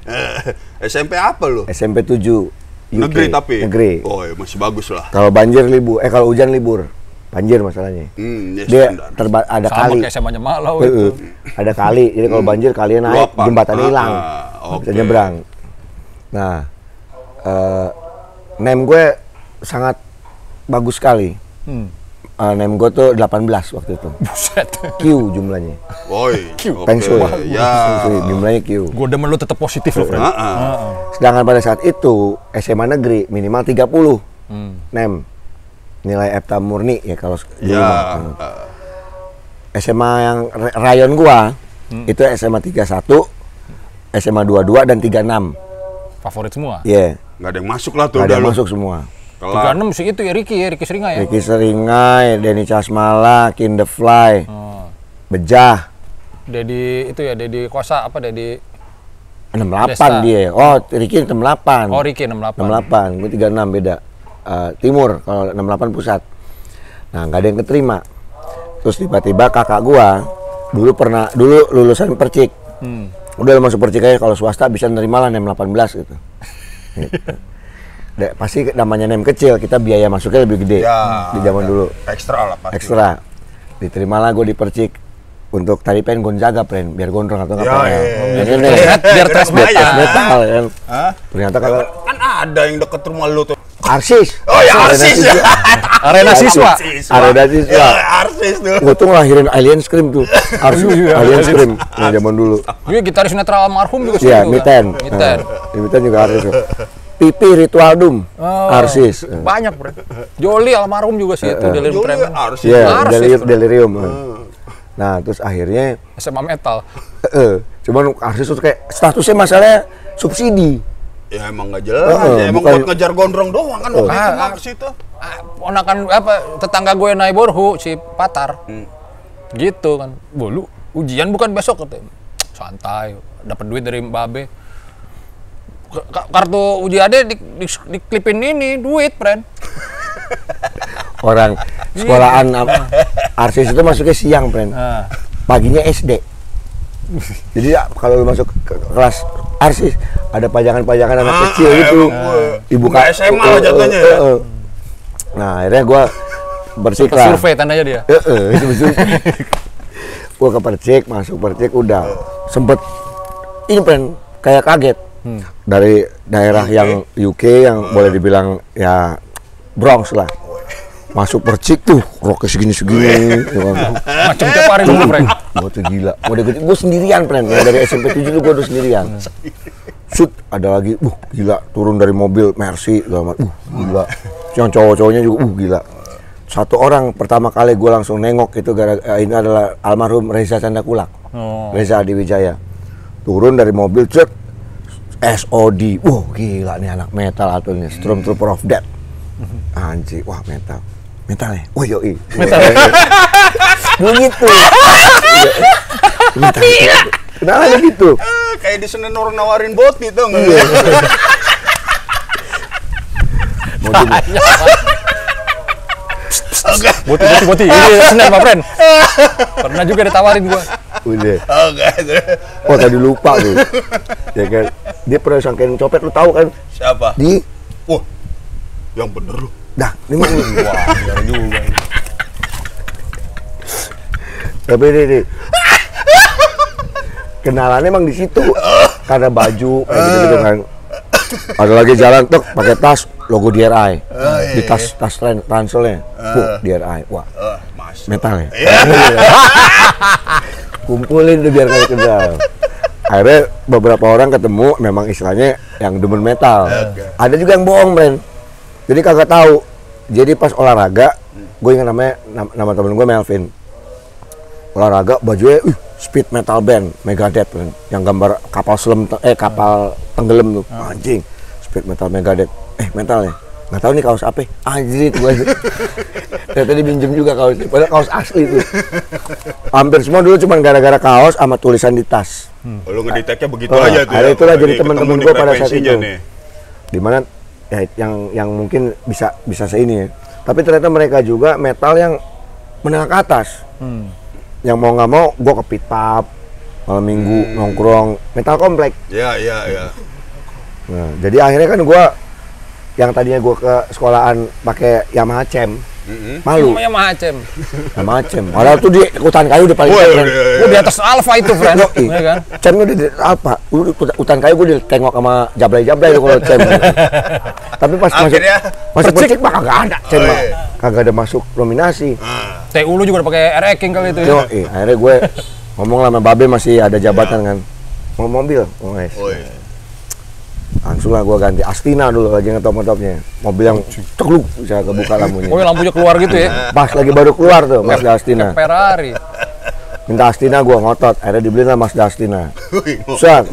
SMP apa lu? SMP 7 UK. Negeri tapi? Negeri. Oh, ya masih bagus lah. Kalau banjir libur, kalau hujan libur. Banjir masalahnya. Ya Dia standar. ada Sama kali. kayak SMA-nya Malau itu. Ada kali. Jadi kalau banjir kalian naik, Luapan. jembatannya hilang. Oke. Bisa nyebrang. Nah, name gue sangat bagus sekali. Name gue tuh 18 waktu itu. Buset. Q jumlahnya. Woi. Oke. Pensiun. Ya. Pensiun, jumlahnya Q. Gue demen lu tetap positif loh, friend. Sedangkan pada saat itu SMA negeri minimal 30. Name. Nilai EPTA murni ya kalau dulu Ya. mah. SMA yang rayon gua Itu SMA 31, SMA 22 dan 36. Favorit semua. Iya. Nggak ada yang masuk lah tuh. Ada yang lu. masuk semua. Kelar. 36 sih itu ya Ricky Seringai ya. Ricky Seringai, Denny Casmala, King The Fly, Bejah. Dedi Kosa apa Dedi 68 Desta. dia. Oh, Ricky 68. Oh Ricky 68. 68, gue 36 beda. Timur, kalau 68 pusat. Nah, nggak ada yang keterima. Terus tiba-tiba kakak gua dulu lulusan Percik. Udah masuk Percik aja, kalau swasta bisa nerima lah NEM 18 gitu. Gitu. Pasti namanya NEM kecil, kita biaya masuknya lebih gede di zaman dulu. Ekstra lah pasti. Ekstra. Diterimalah gue di Percik untuk tadi pengen Gonzaga biar gondrong atau nggak pengen. Biar trash metal kan. Ternyata kalau Kan ada yang deket rumah lu tuh. Arsis. Oh ya Arsis ya. Arena siswa. Arena siswa. Ya, Arsis tuh. Gue tuh ngelahirin Alien Scream tuh. Arsis, Alien Scream zaman dulu. Dia gitaris netral almarhum juga sih. Iya, itu Miten. Miten. Miten juga Arsis. Tuh. Pipi Ritual Doom. Arsis. Banyak, Bro. Joli almarhum juga sih itu Delirium Juli Tremens. Arsis. Iya, Arsis, Delirium. Nah, terus akhirnya SMA metal. cuman Arsis tuh kayak statusnya masalahnya subsidi. Ya emang nggak jelas, emang bukan- buat ngejar gondrong doang kan waktu itu Arsis itu. Ponakan tetangga gue neighborhood si Patar. Gitu kan. Lu ujian bukan besok katanya. Santai, dapat duit dari Babe. Kartu ujiannya diklipin ini duit, friend. Orang sekolahan Arsis itu masuknya siang, friend. Paginya SD. Jadi kalau lu masuk ke kelas Arsis ada pajangan-pajangan anak kecil gitu. Ibu Nggak SMA lah jatuhnya ya. Nah, akhirnya gua Percik lah. Survei tandanya dia. Gua ke Percik, masuk Percik udah sempet ini friend kayak kaget. Dari daerah yang UK yang boleh dibilang ya Bronx lah. Masuk Percik tuh, roknya segini-segini. Macam tiap hari lu, friend. Gua tuh gila. Gue sendirian, friend. Dari SMP 7 tuh gue udah sendirian. Shoot, ada lagi, gila. Turun dari mobil, Mercy, gila. Yang cowok-cowoknya juga, gila. Satu orang pertama kali gue langsung nengok itu ini adalah almarhum Reza Candakulak. Reza Adiwijaya. Turun dari mobil, cet. SOD. Gila nih anak metal atau ini. Stormtrooper of Death. Anjir, wah metal. Metal ya? Yoi. Metal. Begitu. Metal. Kenapa gitu? Kayak di Senen orang nawarin boti tuh nggak? Boti. Ini Senin, Pak Friend. Pernah juga ditawarin gua. Udah. Oke. Oh tadi lupa tuh. Ya kan. Dia pernah sangkain copet, lu tahu kan? Siapa? Wah, yang bener lu. Dah, ini mah Wah, benar juga. tapi ini kenalannya emang di situ karena baju kayak gitu kan. Ada lagi jalan tuh pakai tas logo DRI di tas ranselnya, DRI, wah metal ya. Kumpulin tuh biar nggak kenal. Akhirnya beberapa orang ketemu memang istilahnya yang demen metal. Ada juga yang bohong, Bren. Jadi kagak tahu. Jadi pas olahraga, gue ingat nama temen gue Melvin. Olahraga bajunya speed metal band Megadeth kan. Yang gambar kapal kapal tenggelam tuh. Anjing. Speed metal Megadeth. Metal ya. Nggak tahu nih kaos apa. Anjir gue. Ternyata dipinjem juga kaosnya. Padahal kaos asli tuh. Hampir semua dulu cuma gara-gara kaos sama tulisan di tas. Lu ngedeteknya begitu aja tuh. Ada itulah jadi teman-teman gue pada saat itu. Nih. Dimana ya yang mungkin bisa seini ya. Tapi ternyata mereka juga metal yang menengah ke atas. Yang mau nggak mau gue ke Pit Pub malam minggu nongkrong metal komplek. Iya. Nah, jadi akhirnya kan gue yang tadinya gue ke sekolahan pakai Yamaha Cem, malu. Yamaha Cem. Yamaha Cem. Padahal tuh di hutan kayu udah paling keren. Gua di atas Alfa itu, friend. Iya kan? Cem udah di apa? Hutan kayu gue ditengok sama jablay-jablay tuh kalau Cem. Tapi pas masuk Percik mah kagak ada Cem mah. Kagak ada masuk nominasi. TU lu juga udah pakai R-King kali itu ya. Akhirnya gue ngomong lah sama Babe masih ada jabatan kan. Mau mobil, guys. Langsung lah gue ganti Astina dulu lagi ngetop-ngetopnya. Mobil yang cekluk bisa kebuka lampunya. Oh, lampunya keluar gitu ya. Pas lagi baru keluar tuh Mas Astina. Ferrari. minta Astina gue ngotot, akhirnya dibeliin lah Mazda Astina. Wih, Set,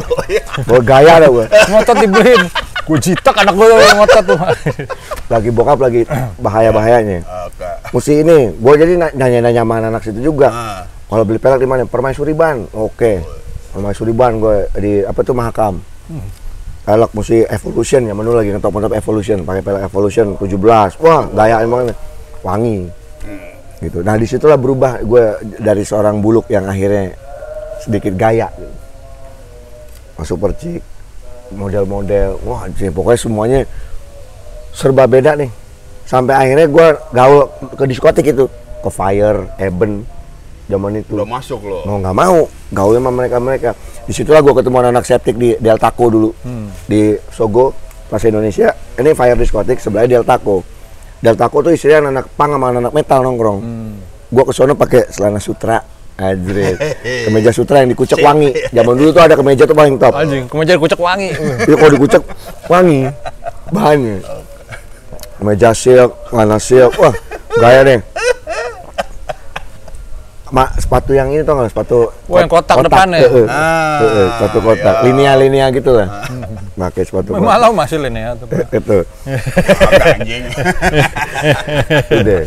gue gaya dah gue. Ngotot dibeliin. Gue jitak anak gue ngotot tuh. Lagi bokap lagi bahaya-bahayanya. Oke. Mesti ini, gue jadi nanya-nanya sama anak situ juga. Ah. Kalau beli pelek di mana? Permaisuri Ban. Oke. Permaisuri Ban gue di apa tuh Mahakam. Pelek mesti Evolution ya, dulu lagi ngetop-ngetop Evolution, pakai pelek Evolution 17. Wah, gaya emang wangi. Gitu. Nah, disitulah berubah gue dari seorang buluk yang akhirnya sedikit gaya. Gitu. Masuk percik, model-model, wah pokoknya semuanya serba beda nih. Sampai akhirnya gue gaul ke diskotik itu, ke Fire, Eben, zaman itu. Udah masuk lo. Mau nggak mau, gaul sama mereka-mereka. Disitulah gue ketemu anak septik di Deltaco dulu, di Sogo, Plaza Indonesia. Ini Fire diskotik, sebelahnya Deltaco. Deltaco tuh isinya anak punk sama anak metal nongkrong. Gue kesono pakai celana sutra, ajret, kemeja sutra yang dikucek wangi. Zaman dulu tuh ada kemeja tuh paling top. Anjing, kemeja kucek wangi. Itu kalau dikucek wangi, bahannya. Kemeja silk, celana silk, wah gaya deh. Sepatu yang ini tuh nggak, sepatu yang kotak depannya. Sepatu kotak, linea-linea gitu lah. Pakai sepatu kotak. Malah masih linea tuh. Itu. Anjing. Udah.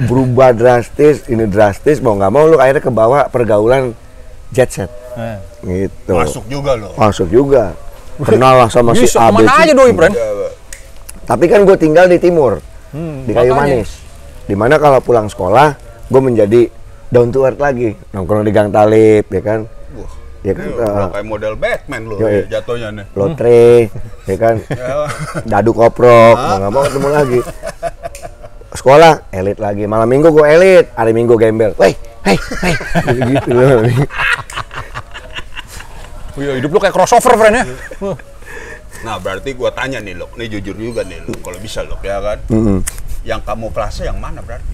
Berubah drastis, ini drastis, mau nggak mau lu akhirnya ke bawah pergaulan jet set. Gitu. Masuk juga lo. Masuk juga. Kenal lah sama si Bisa ABC. kemana aja doi, Bren? Tapi kan gue tinggal di timur, di Kayu makanya. Manis. Dimana kalau pulang sekolah, gue menjadi down to earth lagi, nongkrong di Gang Talib, ya kan? Wah. Ya kan? Udah kayak model Batman lo Yoi. jatuhnya nih. Lotre, ya kan? Dadu koprok, mau nggak mau ketemu lagi. Sekolah, elit lagi. Malam minggu gue elit, hari minggu gembel. Wey, hey, gitu loh. Wih, hidup lu kayak crossover, friend ya. Nah, berarti gua tanya nih, Lok. Nih jujur juga nih, Lok. Kalau bisa, Lok, ya kan? Yang kamuflase yang mana berarti?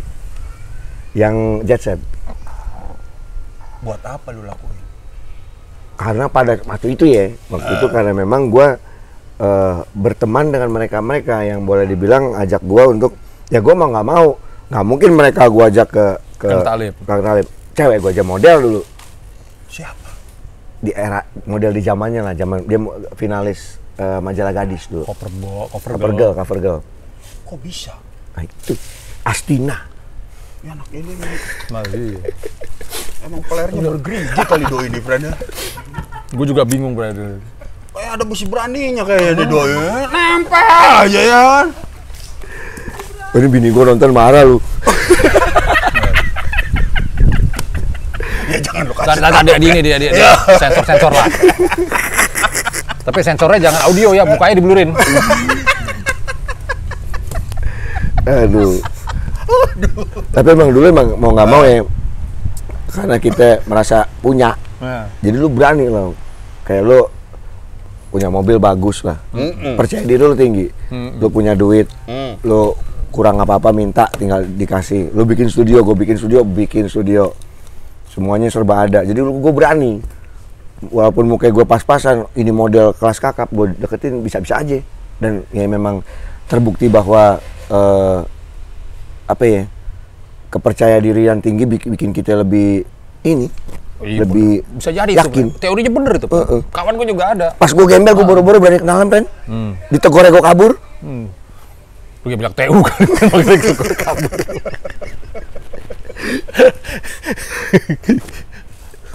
Yang jet set. Buat apa lu lakuin? Karena pada waktu itu ya, karena memang gue berteman dengan mereka-mereka yang boleh dibilang ajak gue untuk, ya gue mau nggak mungkin mereka gue ajak ke Kang Talib. Kang Talib. Cewek gue aja model dulu Siapa? di era model di zamannya lah, zaman dia finalis majalah gadis dulu. Cover girl. Kok bisa? Nah itu Astina. Ya anak ini nih. Masih. Emang pelernya bergerigi kali doi ini, friend ya. Gue juga bingung, Bren. Kayak ada besi beraninya kayaknya doi. Nempel aja ya kan. Ini bini gue nonton marah lu. Ya jangan lu kasih. Dia sensor lah. Tapi sensornya jangan audio ya, mukanya diblurin. Aduh. Tapi emang dulu mau nggak mau ya, karena kita merasa punya. Jadi lu berani loh. Kayak lu punya mobil bagus lah. Percaya diri lu tinggi. Lu punya duit. Lu kurang apa-apa minta tinggal dikasih. Lu bikin studio, gue bikin studio. Semuanya serba ada. Jadi gue berani. Walaupun mukanya gue pas-pasan, ini model kelas kakap, gue deketin bisa-bisa aja. Dan ya memang terbukti bahwa apa ya, kepercaya diri yang tinggi bikin kita lebih ini, lebih bisa jadi yakin. Itu, teorinya bener itu. Kawan gue juga ada. Pas gue gembel, gue boro-boro berani kenalan, Ren. Ditegornya gue kabur. Lu bilang TU kan, maksudnya tegur kabur.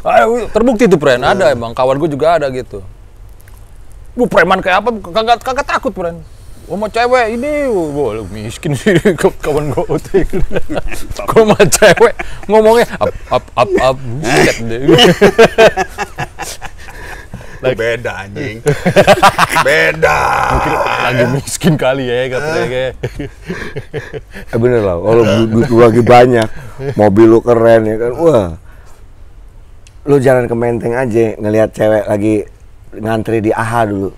Ayo, terbukti tuh, Pren. Ada emang kawan gue juga ada gitu. Bu preman kayak apa? Kagak takut, Pren. Oh, mau cewek ini, lu miskin sih kawan gue. Kalau mau cewek ngomongnya up, buset deh. Beda anjing. Beda. Mungkin lagi miskin kali ya, katanya. Bener lah, kalau duit lu lagi banyak, mobil lu keren ya kan, wah. Lu jalan ke Menteng aja, ngelihat cewek lagi ngantri di AHA dulu.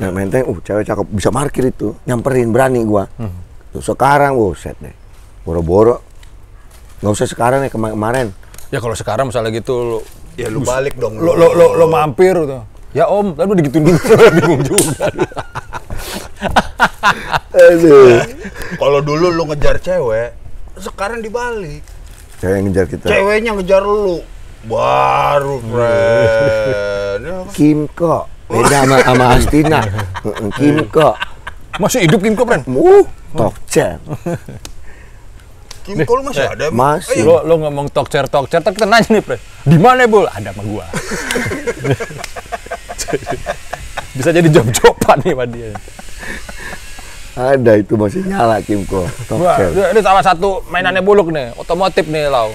Nah Menteng, cewek cakep, bisa parkir itu, nyamperin, berani gua. Sekarang, set deh, boro-boro. Nggak usah sekarang ya, kemarin. Ya kalau sekarang misalnya gitu, Ya lu balik dong. Lo mampir tuh. Ya Om, lalu digituin dulu, bingung juga. Aduh. Kalau dulu lu ngejar cewek, sekarang dibalik. Cewek yang ngejar kita. Ceweknya ngejar lu. Baru, friend. Ya, kan? Kim kok. Beda sama Astina. Kim kok. Masih hidup Kim kok, Pren? Tokcer. Kim Ko lu masih ada? Masih. Lo ngomong tokcer, kita nanya nih, Pren. Di mana, Bul? Ada sama gua. Bisa jadi job-joban nih sama dia. Ada itu masih nyala Kim kok. Tokcer. Ini salah satu mainannya Buluk nih, otomotif nih, Lau.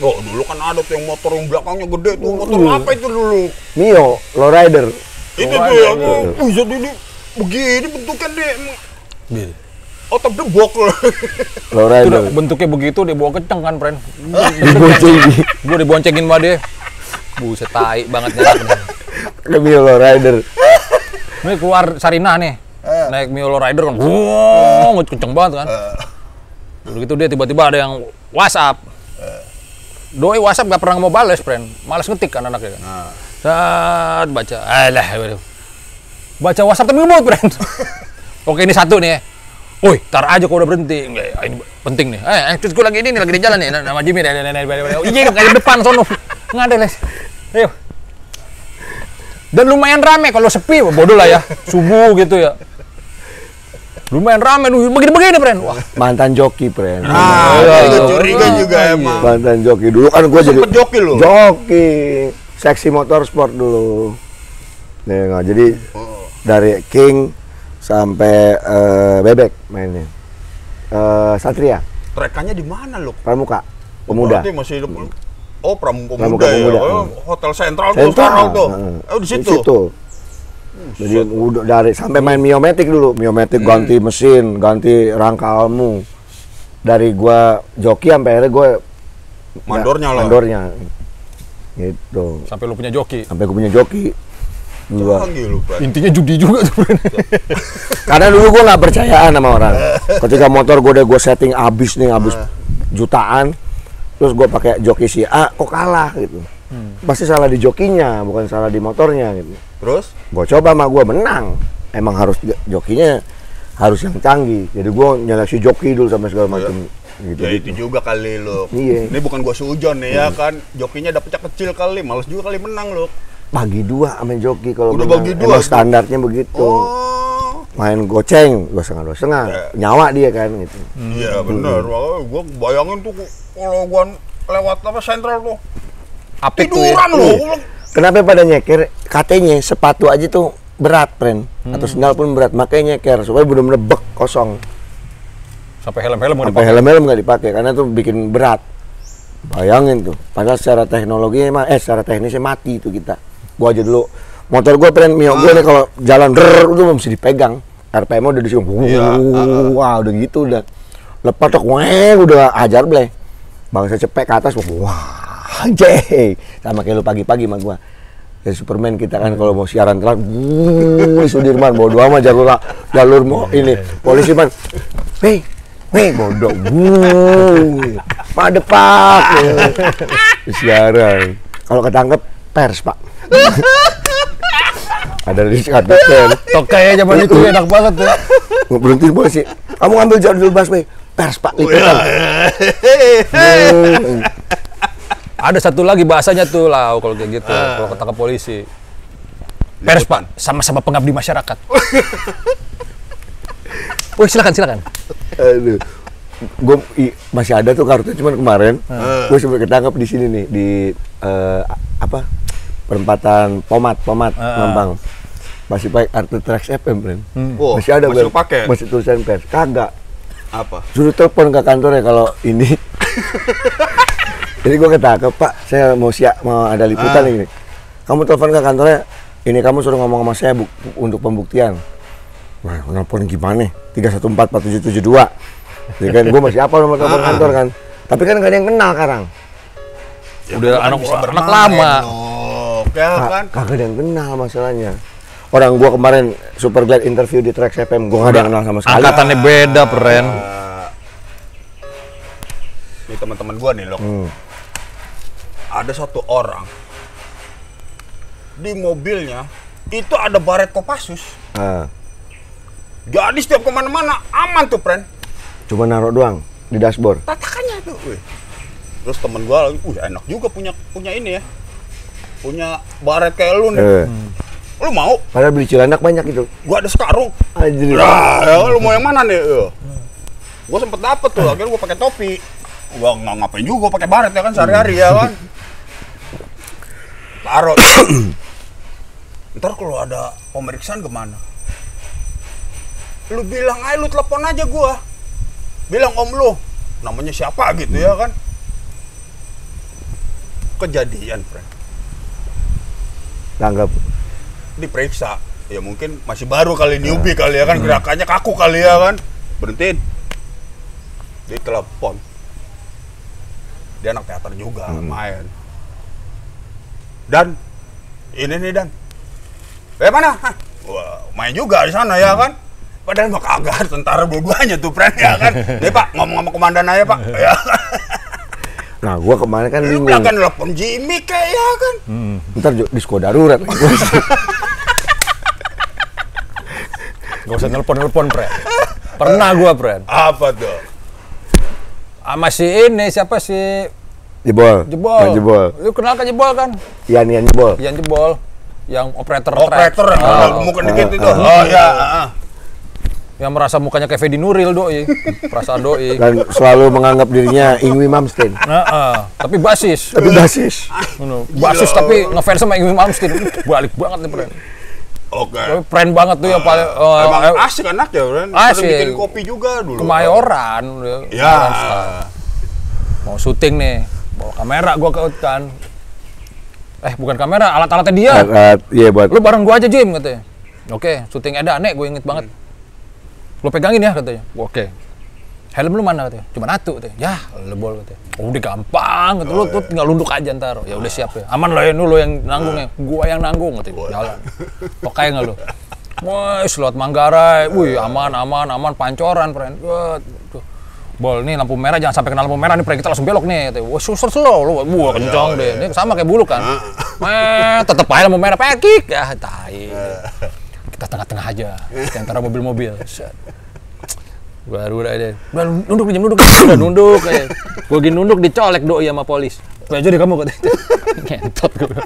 Oh, dulu kan ada tuh yang motor yang belakangnya gede tuh. Motor apa itu dulu? Mio, lowrider. Itu tuh yang jadi begini bentuknya deh. Otop debok loh. Lowrider. Bentuknya begitu, dia bawa kenceng kan, Pren. Diboncengin. Gue diboncengin sama dia. Buset, tai banget nih. Ada Mio lowrider. Ini keluar Sarinah nih. Naik Mio Rider kan. Wuh, kenceng banget kan. Begitu dia tiba-tiba ada yang WhatsApp. Doi WhatsApp gak pernah mau bales, Pren. Malas ngetik kan anaknya kan. Saat baca. Alah, baca WhatsApp tapi ngemut, Pren. Oke, ini satu nih ya. Woi, tar aja kalau udah berhenti. Enggak, ini penting nih. Terus gue lagi ini lagi di jalan nih. Nama Jimmy. Iya, kayak depan sono. Nggak ada, Les. Ayo. Dan lumayan rame kalau sepi, bodoh lah ya. Subuh gitu ya. Lumayan rame, begini-begini, Pren. Wah, Mantan joki, Pren. Itu curiga juga emang. Mantan joki dulu kan gue jadi Sempet joki lu? Joki. Seksi motorsport dulu. Nih, nggak, jadi dari King sampai Bebek mainnya. Satria, Trekannya di mana lu? Pramuka, Pemuda. Berarti masih hidup. Oh, Pramuka Pramuka Pemuda ya. Pemuda. Oh, Hotel Sentral tuh sekarang tuh. Oh, di situ. Jadi udah dari sampai main Miomatic dulu, Miomatic ganti mesin, ganti rangka almu. Dari gua joki sampai akhirnya gua Mandornya lah. Mandornya. Gitu. sampai lu punya joki. Sampai gua punya joki. Dua. Canggih lu, Pren. Intinya judi juga tuh, Pren. Karena dulu gua nggak percayaan sama orang. Ketika motor gua udah gua setting abis nih, abis jutaan, terus gua pakai joki si A, kok kalah gitu. Pasti salah di jokinya, bukan salah di motornya gitu. Terus? Gua coba sama gua menang. Emang harus jokinya harus yang canggih. Jadi gua nyeleksi joki dulu sampai segala macam gitu. Ya itu juga kali lu. Iya. Ini bukan gua sujon nih ya kan. Jokinya dapetnya kecil kali, males juga kali menang lu. Bagi dua sama joki kalau Udah menang. bagi dua Emang tuh. standarnya begitu. Oh. Main goceng, 2,5 nyawa dia kan gitu. Iya bener. Wah, gua bayangin tuh kalau gua lewat apa sentral tuh. Apik tuh ya. Tiduran lu. Kenapa pada nyeker? Katanya sepatu aja tuh berat, Pren. Atau sendal pun berat, makanya nyeker supaya bener-bener bek kosong. Sampai helm-helm mau Sampai dipakai. helm-helm nggak dipakai karena tuh bikin berat. Bayangin tuh. Padahal secara teknologi secara teknisnya mati tuh kita. Gua aja dulu motor gua Pren Mio gua nih kalau jalan udah mesti dipegang. RPM udah di sini. Wah, udah gitu udah. Lepas tuh udah ajar bleh. Bangsa cepek ke atas. Wah, anjay. Sama kayak lu pagi-pagi sama gua. Kayak Superman kita kan kalau mau siaran telat, Sudirman bodo amat jalur mau ini polisi man. Weh bodoh. Pada Pak. Siaran. Kalau ketangkep pers, Pak. Ada di KTP. Tokai zaman itu enak banget ya. Berhenti polisi. Kamu ngambil jalur busway. Pers, Pak. Liputan. Ada satu lagi bahasanya tuh lah kalau kayak gitu, kalau ketangkap polisi. Pers, Pak, sama-sama pengabdi masyarakat. Oh, silakan. Aduh. Gue masih ada tuh kartu cuman kemarin. Gue sempat ketangkep di sini nih di perempatan Pomat Mampang. Masih pakai kartu Trax FM, Pren. Oh, masih ada masih lu pakai? Masih tulisan pers. Kagak. Apa? Suruh telepon ke kantornya kalau ini. Jadi gue ketangkep, Pak, saya mau ada liputan ini. Kamu telepon ke kantornya, ini kamu suruh ngomong sama saya untuk pembuktian. Wah, nelfon gimana? 3144772. Ya kan, gue masih apa nomor telepon kantor kan. Tapi kan gak ada yang kenal sekarang. Ya, Udah kan anak bisa anak bermain, lama. loh. Ya kan? Kagak ada yang kenal masalahnya. Orang gue kemarin Super Glad interview di Trax FM, gue gak ada yang kenal sama sekali. Angkatannya beda, Pren. Ini teman-teman gua nih, Lok. Ada satu orang di mobilnya itu ada baret Kopassus. Jadi setiap kemana-mana aman tuh, Pren. Cuma naruh doang di dashboard. Tatakannya tuh, weh. Terus temen gua lagi, enak juga punya ini ya. Punya baret kayak lu nih. Lu mau? Padahal beli Cilandak banyak itu. Gua ada sekarung. Anjir. Nah, ya, lu mau yang mana nih? Gua sempet dapet tuh, akhirnya gua pakai topi. Gua nggak ngapain juga pakai baret ya kan sehari-hari ya kan. Taruh. Ntar kalau ada pemeriksaan kemana? Lu bilang aja, lu telepon aja gua. Bilang om lu, namanya siapa gitu ya kan. Kejadian, friend. Tanggap. Diperiksa. Ya mungkin masih baru kali, newbie kali ya kan, gerakannya kaku kali ya kan. Berhentiin. Ditelepon. Dia anak teater juga, main. Dan ini nih Dan. Mana? Hah? Wah, main juga di sana ya kan. Padahal mah kagak, tentara dua-duanya tuh, friend ya kan. Nih Pak, ngomong sama komandan aja Pak. Ya. Nah, gua kemarin kan Lu bingung. kan telepon Jimmy kayak ya kan. Ntar disko darurat. Gak usah nelpon, Pre. Pernah gua, Pre. Apa tuh? Sama si ini, siapa sih? Jebol. Jebol. Jebol. Lu kenal kan Jebol kan? Ian Jebol. Ian Jebol. Yang operator Operator track. yang muka dikit itu. Oh ya. Yang merasa mukanya kayak Fedi Nuril, doi. Perasaan doi. Dan selalu menganggap dirinya Ingwi Malmsteen. Tapi basis. Tapi basis. Basis tapi ngefans sama Ingwi Malmsteen. Balik banget nih, Pre. Oke. Keren banget tuh yang paling Emang asik anak ya, Bren. Asik. Sering bikin kopi juga dulu. Kemayoran. Ya. Mau syuting nih, bawa kamera gua ke hutan. Bukan kamera, alat-alatnya dia. Iya buat. Lu bareng gua aja, Jim, katanya. Oke, syuting Edane, gue inget banget. Lu pegangin ya, katanya. Oke. Helm lu mana, katanya? Cuma satu, katanya. Ya, lebol, katanya. Oh, udah gampang, katanya. Lu tinggal lunduk aja ntar. Ya udah siap ya. Aman lah ya, lu yang nanggung ya. Gua yang nanggung, katanya. Jalan. Oke nggak lu? Wah, lewat Manggarai. Wih, aman, pancoran, friend. Wah, tuh. Bol, nih lampu merah, jangan sampai kena lampu merah nih, friend. Kita langsung belok nih. Wah, slow lu. Wah, kencang deh. Ini sama kayak buluk kan. Tetep aja lampu merah, pekik. Tai. Kita tengah-tengah aja. Di antara mobil-mobil. Baru aja. Udah nunduk aja, udah nunduk aja. Gua gini nunduk dicolek doi sama polis. Tuh aja deh kamu, katanya. Ngentot gue.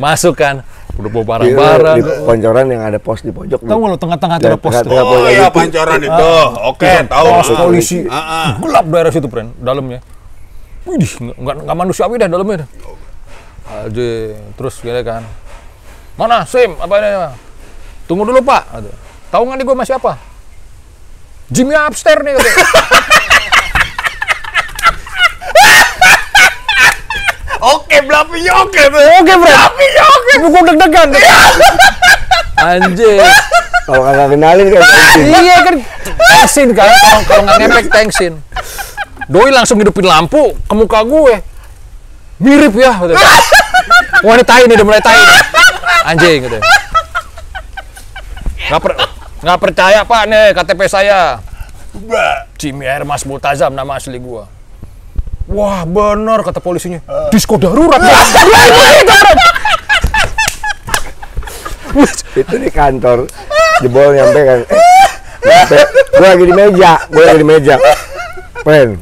Masuk kan. Udah bawa barang-barang. Di Pancoran yang ada pos di pojok. Tahu nggak lo tengah-tengah ada pos tuh? Oh iya, Pancoran itu. Oke, tahu. Pos polisi. Gelap daerah situ, friend, dalamnya. Widih, nggak manusiawi dah dalamnya. Aja, terus gini kan. Mana SIM? Apa ini? Tunggu dulu, Pak. Tahu nggak nih gue masih apa? Jimmy upstairs nih, katanya. Oke, Blapi oke, Oke, friend. Blapi oke. Gue deg-degan. Anjir. Kalau nggak kenalin kan. Iya kan, tensin kan, kalau nggak ngepek tensin. Doi langsung hidupin lampu ke muka gue. Mirip ya. Wah, ini tai nih, udah mulai tai. Anjing gitu. Nggak percaya Pak nih KTP saya. Jimmy R. Mas Multazam nama asli gua. Wah bener kata polisinya. Disko darurat. Itu di kantor. Jebol nyampe kan. Gue lagi di meja. Pen,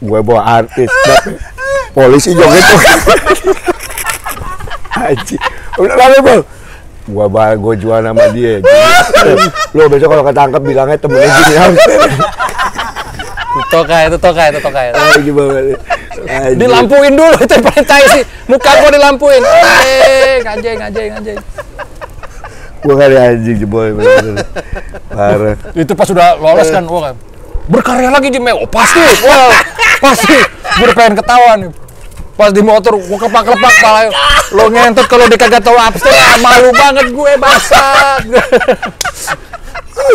gue bawa artis. Polisi joget tuh. Haji. Udah lalu Bol. Gue jual nama dia. Lo besok kalau ketangkep bilangnya temennya Jimmy Hamster. Itu tokai. Lagi banget. Dilampuin dulu itu paling tai sih. Muka gua dilampuin. Anjing. Gua kali anjing Jebol bener. Parah. Itu pas udah lolos kan, wah kan. Berkarya lagi Jimmy. Oh pasti. Gue udah pengen ketawa nih. Pas di motor gua kelepak-kelepak pala. Lo ngentot kalau dia kagak tahu upstairs, malu banget gue bangsat.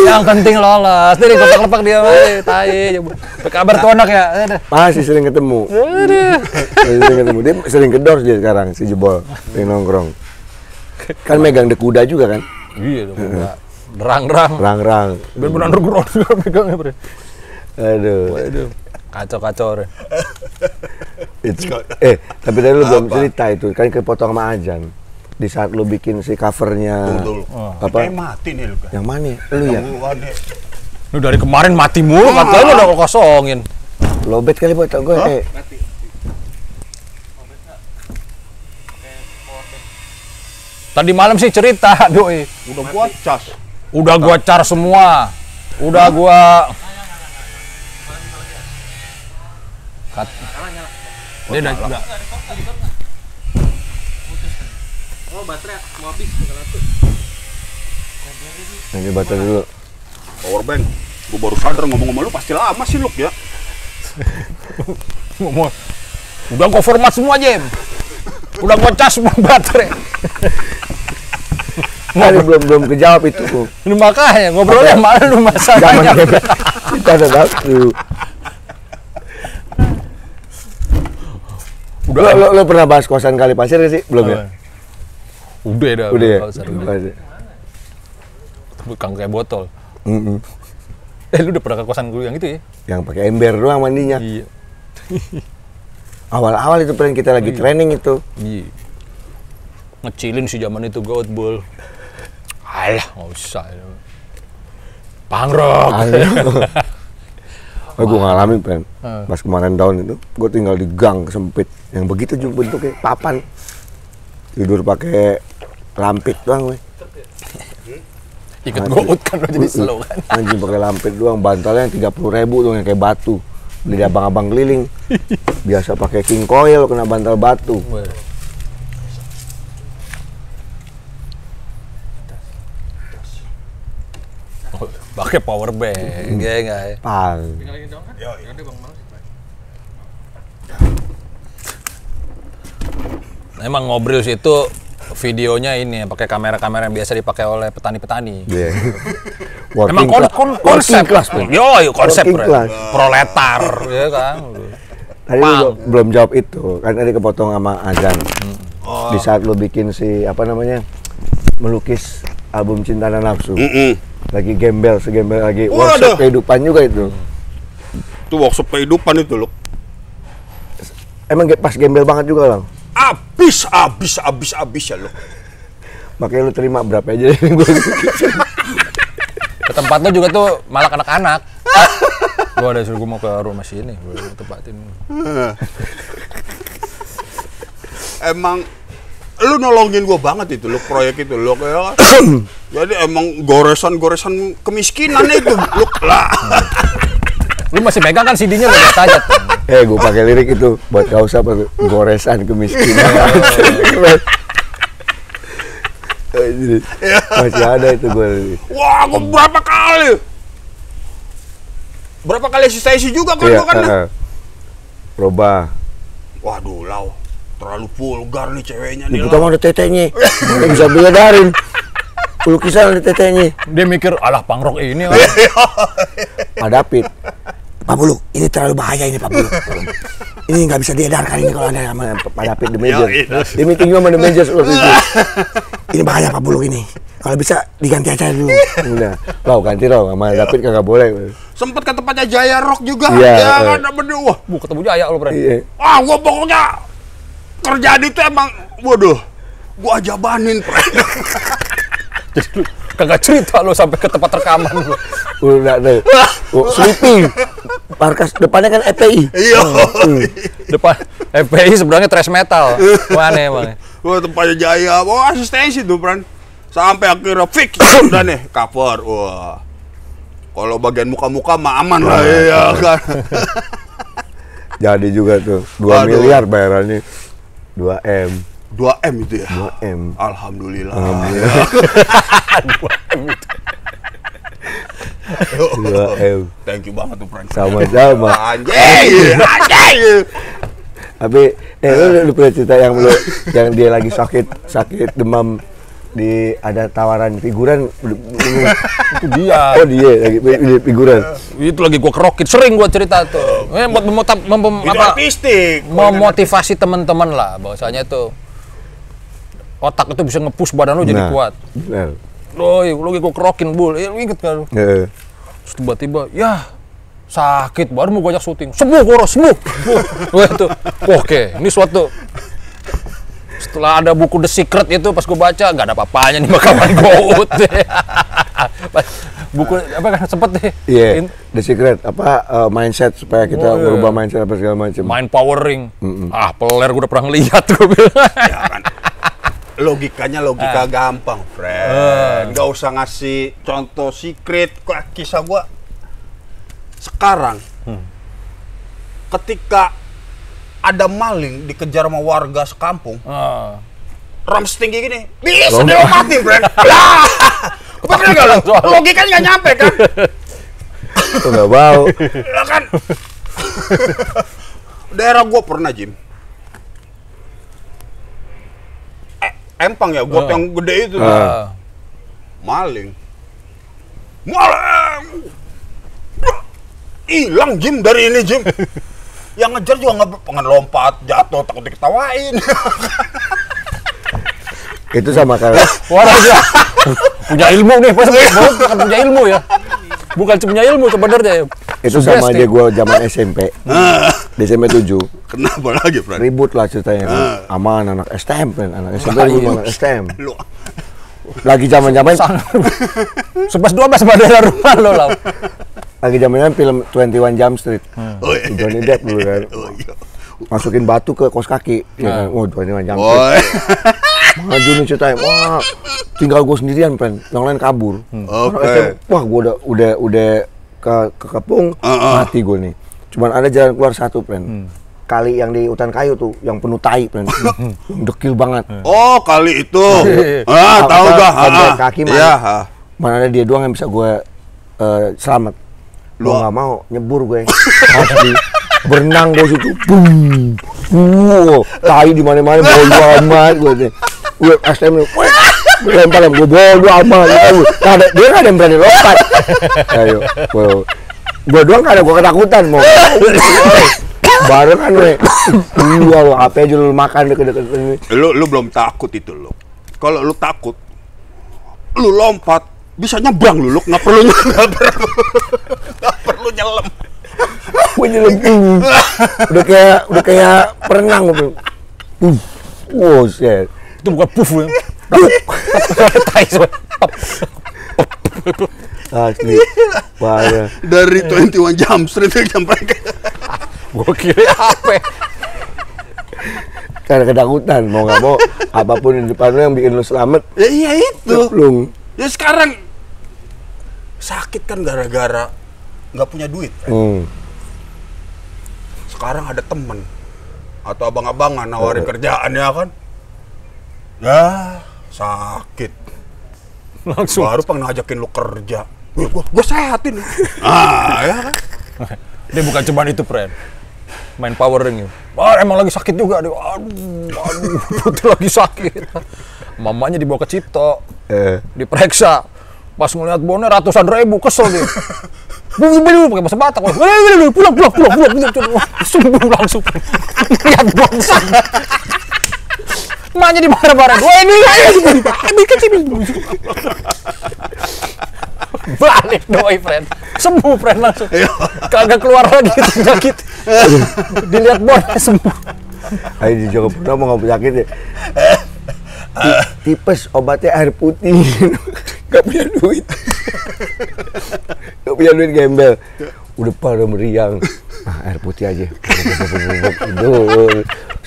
Yang penting lolos. Jadi kelepak-kelepak dia tai. Apa kabar tuh anak ya? Masih sering ketemu. Dia sering kedor dia sekarang si Jebol, sering nongkrong. Kan megang kuda juga kan? Iya dong. Derang-derang. Bener-bener underground juga megangnya, Bre. Aduh. Kacau. Tapi tadi lu belum cerita itu, kan kepotong sama Ajan. Di saat lu bikin si covernya apa? Kayak mati nih lu kan. Yang mana? Lu ya? Lu dari kemarin mati mulu katanya udah kosongin. lobet kali buat gue. Tadi malam sih cerita, doi. Udah gua cas. Udah gua car semua. Udah gua Dia udah. Oh, baterai mau habis satu. Ini baterai dulu. Power bank. Gua baru sadar ngomong sama lu pasti lama sih lu ya. Udah gua format semua, Jem. Udah gua cas semua baterai. Tadi belum kejawab itu. Ini makanya ngobrolnya malu masalahnya. Kita ada waktu. Udah Lo pernah bahas kosan Kali Pasir gak sih? Belum ya? Udah dah. Udah ya? Bukan kayak botol. Lu udah pernah ke kosan gue yang itu ya? Yang pakai ember doang mandinya. Iya. Awal-awal itu pernah kita lagi training itu. Iya. Ngecilin sih zaman itu Godball. Alah, nggak usah. Pangrok. Gue ngalamin Pen. Pas kemarin tahun itu, gue tinggal di gang sempit. Yang begitu juga bentuknya papan. Tidur pakai lampit doang gue. Ikut gout kan lo jadi slow kan. Anjing pakai lampit doang, bantalnya 30.000 tuh yang kayak batu. Beli di abang-abang keliling. Biasa pakai king coil kena bantal batu. Pakai power bank, ya enggak ya? Pal. Emang ngobrol sih itu videonya ini pakai kamera-kamera yang biasa dipakai oleh petani-petani. Yeah. Emang konsep kelas, yo konsep Working class. proletar, ya kan. Tadi lu belum jawab itu, kan tadi kepotong sama azan. Di saat lu bikin si apa namanya melukis album Cinta dan Nafsu, lagi gembel lagi workshop kehidupan juga itu. Itu workshop kehidupan itu loh. Emang pas gembel banget juga Lang? Abis ya lo. Makanya lu terima berapa aja Ke tempat lu juga tuh malah anak-anak. Gua ada suruh gua mau ke rumah sini, gua tempatin. Emang lu nolongin gua banget itu lo proyek itu lo kayak. Jadi emang goresan kemiskinan itu lo lah. Lu masih megang kan CD-nya lu lihat aja. Gue pakai lirik itu buat kau siapa tuh? Goresan kemiskinan. Masih ada itu gue. Wah, gua berapa kali asistensi juga kan gua kan. Roba. Waduh, Lau. Terlalu vulgar nih ceweknya nih. Itu mah ada tetenya. Nggak bisa bedarin. Lukisan ada tetenya. Dia mikir, alah pangrok ini. Pak David. Pak Buluk, ini terlalu bahaya ini Pak Buluk. Ini nggak bisa diedarkan ini kalau ada sama Pak David the Major. Di meeting juga sama the Major waktu itu. Ini bahaya Pak Buluk ini. Kalau bisa diganti aja dulu. Udah, Lau ganti Lau sama David kagak boleh. Sempet ke tempatnya Jaya Rock juga. Iya, ya kan berdua. Bu ketemu Jaya lu, Bro. Iya. Wah, gua pokoknya kerjaan itu emang waduh. Gua ajabanin, Jadi lu kagak cerita lu sampai ke tempat rekaman lu. Udah deh. Sleeping. Markas depannya kan EPI. Iya. Depan FPI sebenarnya thrash metal. Mana emang? Wah, tempatnya Jaya. Wah, asistensi tuh, Bran. Sampai akhirnya fix udah nih cover. Wah. Kalau bagian muka-muka mah aman lah ya kan. Jadi juga tuh 2 Waduh. miliar bayarannya. 2M. 2M itu ya. 2M. Alhamdulillah. 2M. Thank you banget tuh, Bran. Sama-sama. Anjing. Tapi lu pernah cerita yang dia lagi sakit demam di ada tawaran figuran Itu dia. oh dia lagi figuran Itu lagi gua kerokin, sering gua cerita tuh. Buat Itu artistik. memotivasi teman-teman lah bahwasanya tuh otak itu bisa nge-push badan lu jadi kuat. benar Doi, lu lagi gua kerokin, Bul. Lu inget kan? Terus tiba-tiba, ya sakit, baru mau gua ajak syuting. Sembuh, Goro, sembuh. Wah tuh, oke, ini suatu Setelah ada buku The Secret itu pas gue baca nggak ada apa-apanya nih bakalan GoOut. Buku apa kan sempet deh. Iya. The Secret mindset supaya kita merubah mindset apa segala macam. Mind powering. Peler gue udah pernah ngeliat gue bilang. Ya kan. Logikanya logika gampang, friend. Nggak usah ngasih contoh secret. Kisah gua sekarang ketika ada maling dikejar sama warga sekampung, ram setinggi gini, bisa diomatin, friend. Lah, bener nggak lo? Logikanya nggak nyampe kan? Itu nggak bau. Ya kan? Daerah gua pernah, Jim. Empang ya, got yang gede itu. Maling. Hilang, Jim, dari ini, Jim. Yang ngejar juga nggak pengen lompat, jatuh, takut diketawain. Itu sama kayak Waduh, punya ilmu nih, bukan punya ilmu ya. Bukan punya ilmu sebenarnya ya. itu sama aja gue zaman SMP. Di SMP 7. Kenapa lagi, Fran? Ribut lah ceritanya kan. Aman anak STM kan, anak SMP ribut anak STM. Lagi zaman-zaman 11-12 daerah rumah lo lah. lagi zaman film 21 Jump Street. Johnny Depp dulu kan. Masukin batu ke kos kaki. Ya kan? 21 Jump Street. Maju nih ceritanya. Wah, tinggal gue sendirian, Pen. Yang lain kabur. Wah, gue udah kekepung, mati gue nih. Cuman ada jalan keluar satu, Pen. Kali yang di hutan kayu tuh, yang penuh tai, Pen. Dekil banget. Oh, kali itu. Tahu gak? Kaki mana? Mana ada dia doang yang bisa gue selamat. Lu nggak mau nyebur gue. Asli. Berenang gue situ. Boom. Tai di mana-mana bodo amat gue. Gue STM lempar gue bodo amat. Dia nggak ada yang berani lompat. Ayo, gue doang nggak ada, gue ketakutan mau. Baru kan gue. Lu apa aja lu makan deket-deket ini. Lu belum takut itu lo. Kalau lu takut, lu lompat bisa nyebrang lu nggak perlu nyelam. Gue nyelam. Udah kayak perenang gitu. Wow, shit. Itu bukan puff ya. Asli. Parah. Dari 21 Jump Street sampai ke Gue kira apa? Karena ketakutan, mau nggak mau apapun di depan lu yang bikin lu selamat. Ya iya itu. Ceplung. Ya sekarang sakit kan gara-gara nggak punya duit. Sekarang ada temen atau abang-abangan nawarin kerjaan ya kan. Ya sakit. Langsung. Baru pengen ngajakin lu kerja. Gue sehatin. Ya kan. Dia bukan cuma itu, friend. Main powering ya. Emang lagi sakit juga dia. Aduh, betul lagi sakit. Mamanya dibawa ke Cipto. Diperiksa. Pas ngeliat bonnya ratusan ribu, kesel dia. Beli pakai bahasa Batak. Pulang. Sembuh langsung. Lihat bangsa. Emaknya dimarah-marah. Wah ini balik doi, friend. Sembuh, friend, langsung. Kagak keluar lagi penyakit. Dilihat bonnya sembuh. Ayo di Joko pernah mau nggak penyakit ya. Tipes obatnya air putih. Gak punya duit. Gak punya duit, gembel. Udah pada meriang. Air putih aja.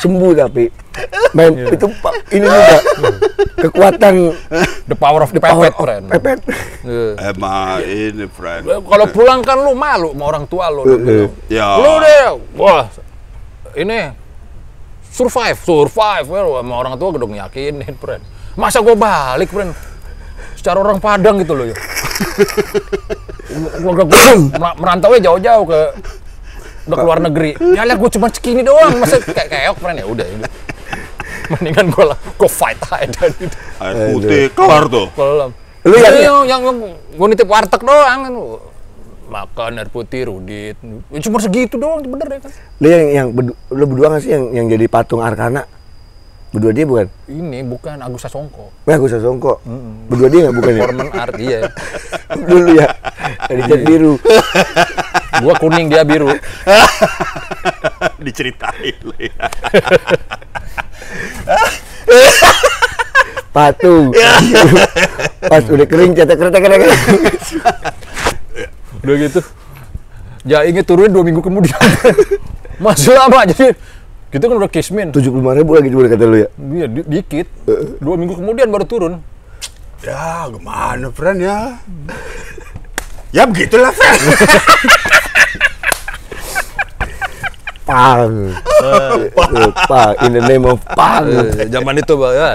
Sembuh tapi. Main itu ini juga kekuatan The power of the pepet, friend. Pepet. Emang ini, friend. Kalau pulang kan lu malu sama orang tua lu. Ya. Lu deh, wah ini survive sama orang tua udah ngeyakinin, friend. Masa gua balik, friend? Secara orang Padang gitu loh ya. Gua merantau jauh-jauh ke luar negeri. Ya lihat gua cuma segini doang, masa kayak keok, friend, ya udah. Mendingan gua fight aja gitu. Air putih kelar tuh. Lu yang gua nitip warteg doang kan. Makan air putih, rudit. Cuma segitu doang, bener ya kan. Lu berdua nggak sih yang jadi patung Arkana? Berdua dia bukan? Ini bukan Agus Sasongko. Agus Sasongko. Berdua dia nggak bukan ya? Performance art dia. Dulu ya. Tadi cat biru. Gua kuning, dia biru. Diceritain lu ya. Patung. Pas udah kering cetek-cetek. Udah gitu. Jaingnya turun 2 minggu kemudian. Masih lama jadi kita kan udah kismin. 75.000 lagi juga kata lu ya. Iya, dikit. 2 minggu kemudian baru turun. Ya, gimana, friend ya? Ya begitulah, friend. Pang. Pang. In the name of Pang. Zaman itu, Bang, ya.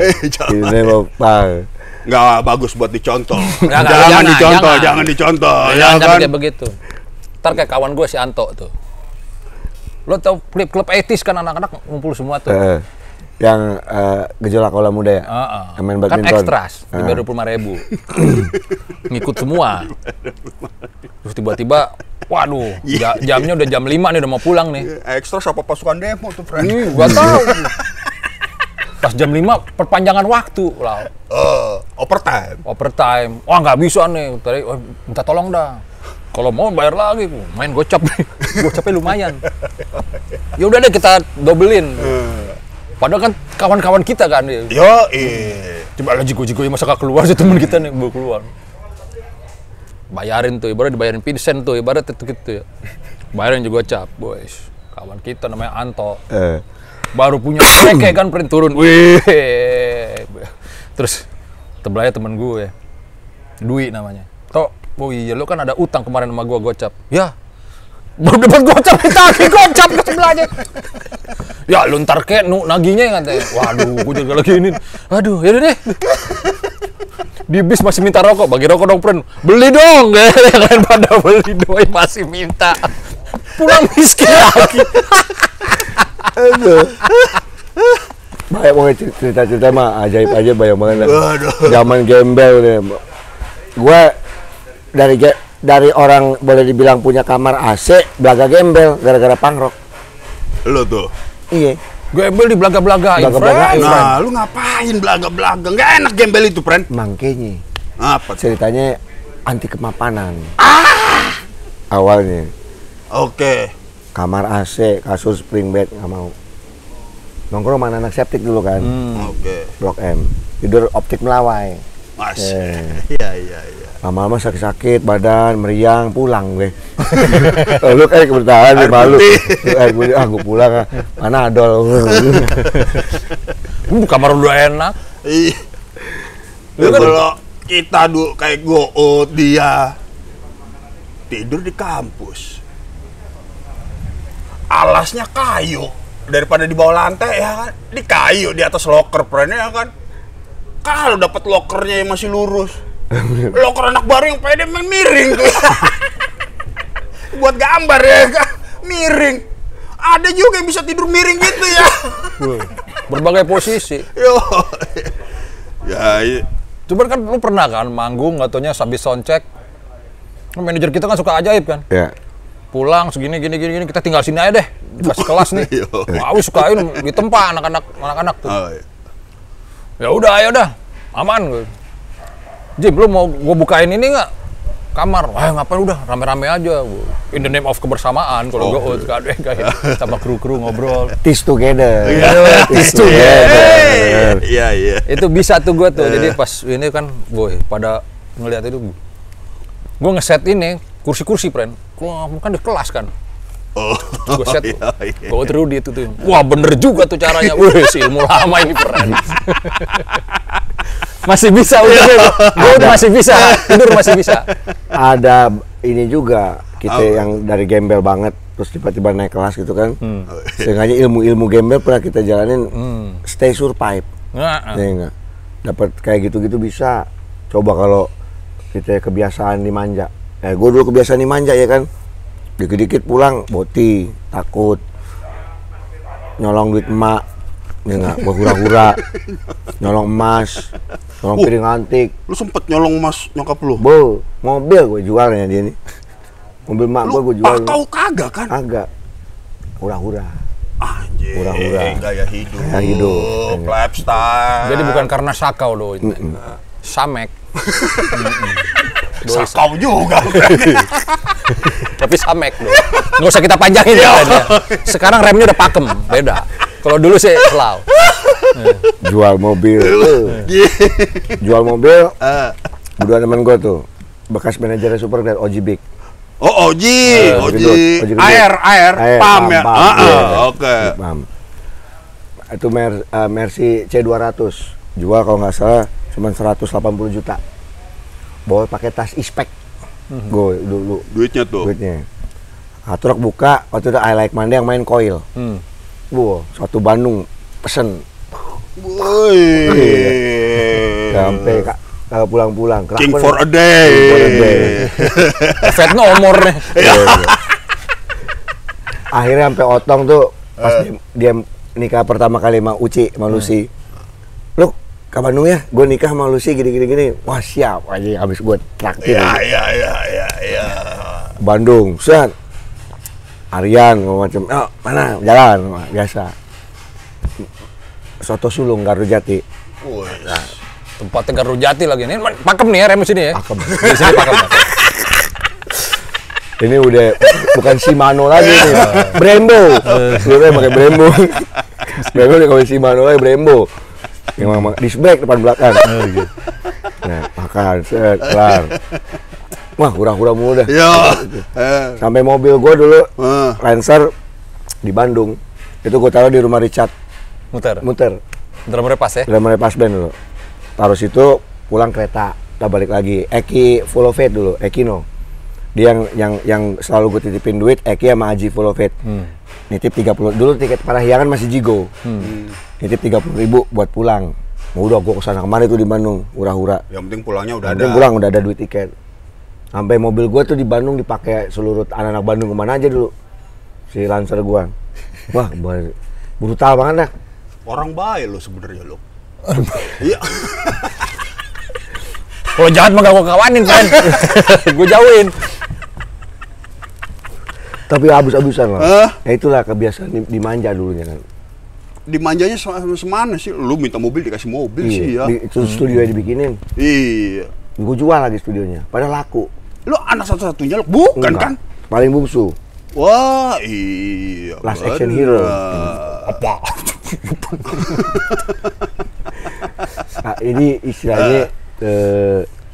In the name of Pang. Nggak bagus buat dicontoh. Jangan dicontoh, jangan dicontoh. Ya Jangan kan? kayak begitu. Ntar kayak kawan gue si Anto tuh. Lo tau klub 80s kan anak-anak ngumpul semua tuh. Yang gejolak aula muda ya? Yang main Kan badminton. ekstras, dibayar 25.000. Ngikut semua. Terus tiba-tiba, waduh, jamnya udah jam 5 nih, udah mau pulang nih. Ekstra siapa pasukan demo tuh, friend? Gua tahu. Pas jam 5 perpanjangan waktu lah. Overtime. Wah, nggak bisa nih. Tadi minta tolong dah. Kalau mau bayar lagi, main gocap nih. Gocapnya lumayan. Ya udah deh kita dobelin. Padahal kan kawan-kawan kita kan. Yo, Coba lah jigo-jigo masa gak keluar sih temen kita nih, baru keluar. Bayarin tuh, ibarat dibayarin pinsen tuh, ibarat itu gitu ya. Bayarin juga gocap, boys. Kawan kita namanya Anto. Baru punya kayak kan print turun. Wih. Terus sebelahnya temen gue. Dwi namanya. Tok, oh iya lo kan ada utang kemarin sama gue gocap. Ya. Baru dapat gocap ditagih gocap ke sebelahnya. Ya lu ntar kek naginya katanya. Waduh, gue juga lagi ini. Aduh, yaudah deh. Di bis masih minta rokok, bagi rokok dong friend. Beli dong, yang lain pada beli doi masih minta. Pulang miskin lagi. Aduh. Banyak banget cerita-cerita mah ajaib aja banyak banget. Zaman gembel deh. Gue dari orang boleh dibilang punya kamar AC, belaga gembel gara-gara pangrok. Lo tuh. Iya. Gembel di belaga-belagain, Belaga-belagain. friend. Nah, lu ngapain belaga-belaga? Nggak enak gembel itu, friend. Mangkenya Apa? ceritanya anti kemapanan. Awalnya Oke. kamar AC, kasur spring bed nggak mau. Nongkrong sama anak septik dulu kan, Oke. Blok M. Tidur optik melawai. Masih. Iya. Lama-lama sakit-sakit, badan meriang, pulang gue. Lu kan kebertahan di malu. Air putih, gue pulang ah. Panadol. Kamar udah enak. Iya. Lu kan- Kalau kita kayak Goot dia tidur di kampus. Alasnya kayu daripada di bawah lantai ya kan. Di kayu di atas loker friend ya kan. Kalau dapat lokernya yang masih lurus. Loker anak baru yang pede main miring tuh. Buat gambar ya kan. Miring. Ada juga yang bisa tidur miring gitu ya. Berbagai posisi. Yo. Ya, iya. Cuman kan lu pernah kan manggung katanya habis soundcheck. Manajer kita kan suka ajaib kan. Ya. Pulang segini gini kita tinggal sini aja deh. Pas kelas nih. Yo. Wah, sukain di tempat anak-anak tuh. Oh, iya. Ya udah, ayo dah. Aman gue. Jim, lu mau gue bukain ini nggak? Kamar. Wah, ngapain udah rame-rame aja. In the name of kebersamaan. Kalau gue kayak sama kru-kru ngobrol. Tis together. Tis together. Iya. Itu bisa tuh gue tuh. Jadi pas ini kan, boy, pada ngeliat itu, gue ngeset ini kursi-kursi, friend. Gue kan di kelas kan. Oh. Gue set, Iya. gue Rudy itu tuh. Wah, bener juga tuh caranya. Wih, si ilmu lama ini, friend. Masih bisa udah. Gue udah masih bisa. Tidur masih bisa. Ada ini juga kita yang dari gembel banget terus tiba-tiba naik kelas gitu kan. Sengaja ilmu-ilmu gembel pernah kita jalanin. Stay survive. Nah, Ya enggak. Dapat kayak gitu-gitu bisa. Coba kalau kita kebiasaan dimanja. Gue dulu kebiasaan dimanja ya kan. Dikit-dikit pulang boti, takut. Nyolong duit emak. Ya enggak, berhura-hura. Nyolong emas. Nyolong piring antik. Lu sempet nyolong emas nyokap lu? Mobil gue jualnya dia nih. Mobil mak gue jual. Kau kagak kan? Agak. Hura-hura. Anjir. Hura-hura. Gaya hidup. Gaya hidup. Lifestyle. jadi bukan karena sakau do itu. Samek. sakau juga. Tapi samek do. Nggak usah kita panjangin ya. Sekarang remnya udah pakem, beda. Kalau dulu sih slow. Jual mobil. Jual mobil. Berdua teman gue tuh. Bekas manajernya Superglad, Oji Big. Oh, Oji. Air, pam ya. Oke. Pam. Itu Mercy C200. Jual kalau nggak salah cuma 180 juta. Bawa pakai tas e-spec. Gue dulu. Duitnya. Hard Rock buka, waktu itu I Like Monday yang main Coil. Wow, suatu Bandung pesen. Woi. Sampai pulang-pulang. King for a day. Fat nomor nih. Akhirnya sampai Otong tuh pas dia nikah pertama kali sama Uci, sama Lucy. Lu ke Bandung ya? Gue nikah sama Lucy gini. Wah, siap aja habis gue traktir. Iya. Bandung, set. Aryan macam, mana jalan biasa. Soto sulung Gardu Jati. Nah, tempatnya Gardu Jati lagi nih. Pakem nih ya rem sini ya. Pakem. Di sini pakem. Ini udah bukan Shimano lagi nih. Brembo. Sebenarnya pakai Brembo. Brembo udah kalau Shimano lagi Brembo. Yang disc brake depan belakang. Nah, makan set kelar. Wah, hura-hura mulu dah. Sampai mobil gue dulu, Lancer di Bandung. Itu gue taruh di rumah Richard. Muter. Drummer pas ya? Drummer pas band dulu. Taruh situ, pulang kereta. Kita balik lagi. Eki Full of Faith dulu, Ekino. Dia yang selalu gue titipin duit, Eki sama Aji Full of Faith. Nitip 30. Dulu tiket Parahyangan masih Jigo. Nitip 30.000 buat pulang. Udah gue kesana kemarin tuh di Bandung, hura-hura. Yang penting pulangnya udah ada. Yang pulang udah ada duit tiket. Sampai mobil gue tuh di Bandung dipakai seluruh anak-anak Bandung kemana aja dulu. Si Lancer gue. Wah, brutal banget dah. Orang baik lo sebenarnya lo. Iya. Kalau jahat mah gak gue kawanin, friend. Gue jauhin. Tapi abis-abisan lah. Ya itulah kebiasaan dimanja dulunya kan. Dimanjanya semana sih? Lu minta mobil dikasih mobil sih ya. Itu studio yang dibikinin. Iya. Gue jual lagi studionya, padahal laku. Lu anak satu-satunya lo? Bukan kan? Paling bungsu. Wah, iya. Last action hero. Apa? Nah, ini istilahnya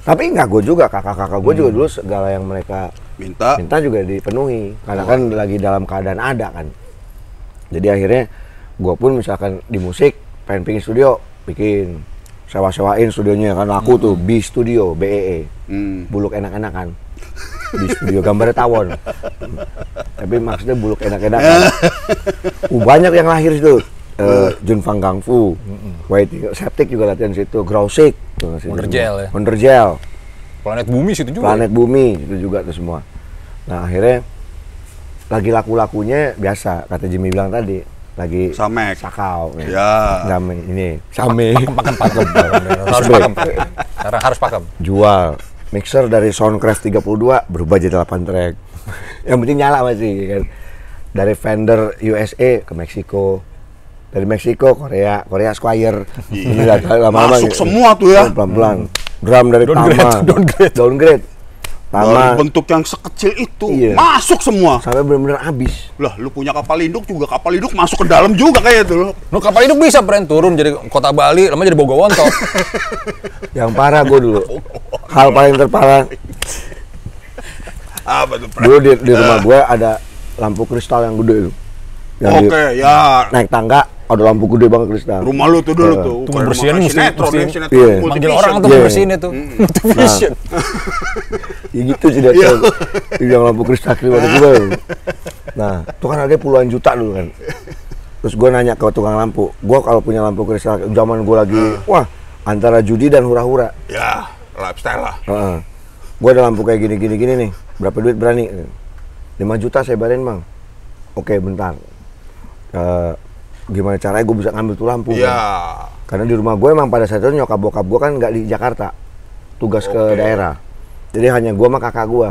tapi enggak, gue juga, kakak-kakak gue juga dulu segala yang mereka minta juga dipenuhi. Karena kan lagi dalam keadaan ada kan. Jadi akhirnya gue pun misalkan di musik pengen bikin studio, bikin sewa-sewain studionya kan laku tuh B Studio, BEE. Buluk enak-enakan. Di studio gambarnya tawon. Tapi maksudnya buluk enak-enakan. Banyak yang lahir situ. Junfang Gangfu, White Septic juga latihan situ, Grausik, Wondergel, Planet Bumi situ juga. Planet Bumi itu juga tuh semua. Nah akhirnya lagi laku-lakunya biasa kata Jimmy bilang tadi, lagi Samek, sakau, ya. Ini Same, harus pakem. Jual mixer dari Soundcraft 32 berubah jadi 8 track. Yang penting nyala masih kan. Dari Fender USA ke Meksiko. Dari Meksiko, Korea Squire. Ini lama-lama masuk semua tuh ya. Pelan-pelan. Drum dari Tama. Downgrade. Tama. Bentuk yang sekecil itu masuk semua. Sampai benar-benar habis. Lah, lu punya kapal induk juga, kapal induk masuk ke dalam juga kayak itu. Lu kapal induk bisa turun jadi Kota Bali, lama jadi Bogowonto. Yang parah gue dulu. Hal paling terparah. Apa tuh? Dulu di rumah gue ada lampu kristal yang gede itu. Oke, ya. Naik tangga ada lampu gede banget kristal. Rumah lu tuh dulu tuh. Itu bersihin sinetron. Manggil orang tuh bersihin itu. Multivision. Ya gitu sih dia. Yang lampu kristal ada juga. Nah, itu kan harganya puluhan juta dulu kan. Terus gue nanya ke tukang lampu, gue kalau punya lampu kristal zaman gue lagi, wah antara judi dan hura-hura. Ya, lifestyle lah. Gue ada lampu kayak gini nih, berapa duit berani? 5 juta saya bayarin bang. Oke bentar. Gimana caranya gue bisa ngambil tuh lampu? Iya. Karena di rumah gue emang pada saat itu nyokap bokap gue kan nggak di Jakarta, tugas ke daerah. Jadi hanya gue sama kakak gue.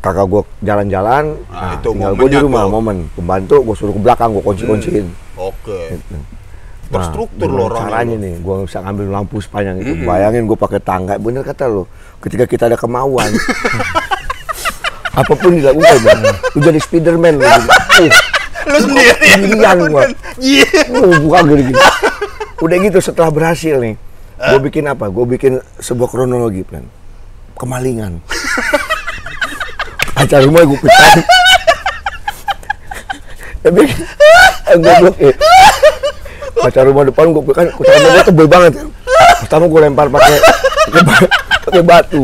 Kakak gue jalan-jalan, tinggal gue di rumah momen. Pembantu gue suruh ke belakang, gue kunci-kunciin. Oke. Gitu. Terstruktur loh orangnya. Caranya nih, gue bisa ngambil lampu sepanjang itu. Bayangin gue pakai tangga, bener kata lo. Ketika kita ada kemauan, apapun dilakukan, lu jadi Spiderman. Lu sendirian gua. Iya. Bukan gini-gini. Udah gitu setelah berhasil nih, gue bikin apa? Gue bikin sebuah kronologi plan. Kemalingan. Kaca rumah gue pecahin. Tapi goblok ya. Kaca rumah depan gue kan kaca rumah gue tebel banget. Pertama gue lempar pakai batu.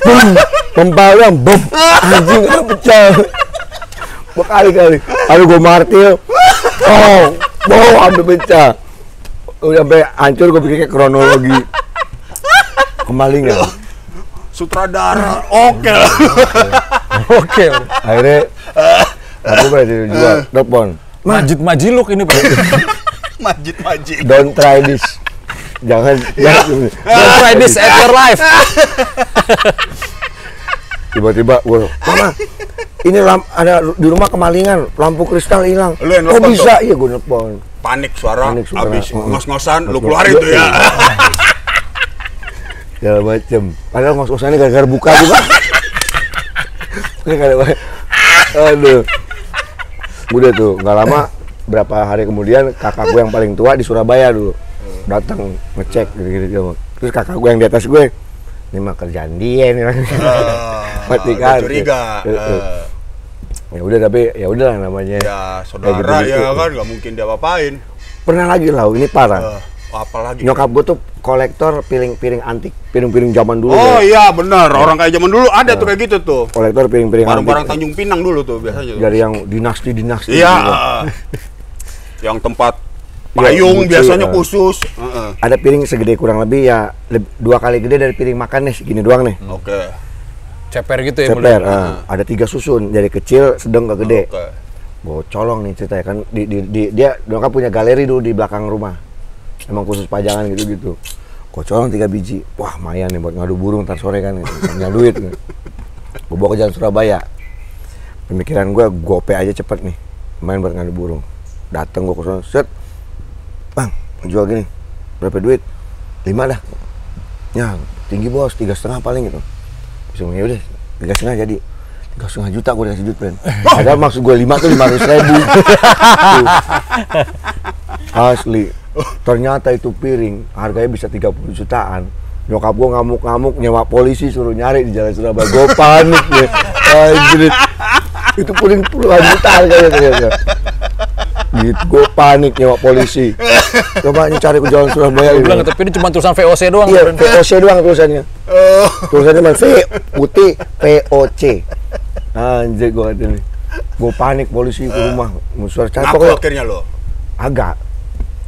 Bum, mempalnya bum. Anjing pecah. Berkali-kali. Lalu gue martil. Oh, sampai pecah. Udah sampai hancur gue bikin kayak kronologi. Kemalingan. Sutradara. Oke. Oke. Akhirnya aku berhasil jual telepon. Majid-majiluk ini Pak. Majid. Don't try this. Jangan. Don't try this at your life. Tiba-tiba gue, Mama, ini ada di rumah kemalingan, lampu kristal hilang. Lu yang Oh nelfon bisa? Iya gue nelfon. Panik suara. Habis Heeh. ngos-ngosan lu keluarin tuh ya. Segala macem. Padahal ngos-ngosannya gara-gara buka juga. Aduh. Udah tuh, nggak lama, berapa hari kemudian kakak gue yang paling tua di Surabaya dulu datang ngecek gitu. Terus kakak gue yang di atas gue, ini mah kerjaan dia nih. Mati kan. Curiga. Ya udah tapi ya udahlah namanya. Ya saudara gitu-gitu. ya kan nggak mungkin dia apa-apain. Pernah lagi lah, ini parah. Apalagi. Nyokap gue tuh kolektor piring-piring antik, piring-piring zaman dulu. Oh ya. iya benar, orang kayak zaman dulu ada tuh kayak gitu tuh. Kolektor piring-piring Barang-barang antik. Tanjung Pinang dulu tuh biasanya. Dari yang dinasti-dinasti. Iya. gitu. Yang tempat Ya, payung buci, biasanya ya. khusus. Ada piring segede kurang lebih ya 2 kali gede dari piring makan nih, segini doang nih. Oke. Ceper gitu ya. Ceper, ada 3 susun, dari kecil, sedang ke gede. Oke. Gue colong nih ceritanya kan, dia nyokap punya galeri dulu di belakang rumah. Emang khusus pajangan gitu-gitu. Gue colong 3 biji, wah lumayan nih buat ngadu burung ntar sore kan, punya duit. Gue bawa ke jalan Surabaya. Pemikiran gue gope aja cepet nih, main buat ngadu burung. Dateng gue ke sana, set, bang, jual gini, berapa duit? 5 dah. Ya, tinggi bos, 3,5 paling gitu. Bisa ya udah, 3,5 jadi. 3,5 juta gue dikasih duit, friend. Padahal maksud gue 5 tuh 500.000. Asli. Ternyata itu piring, harganya bisa 30 jutaan. Nyokap gue ngamuk-ngamuk, nyewa polisi suruh nyari di jalan Surabaya. Gue panik deh. Anjir. Itu piring puluhan juta harganya ternyata. Gitu, gue panik nyewa polisi. Coba cari ke jalan Surabaya. Gue bilang tapi ini cuma tulisan VOC doang. Iya, Friend. VOC doang tulisannya. Tulisannya cuma V putih VOC. Anjir gue kata nih. Gue panik polisi ke rumah. Musuh cari Ngaku pokoknya akhirnya lo. agak.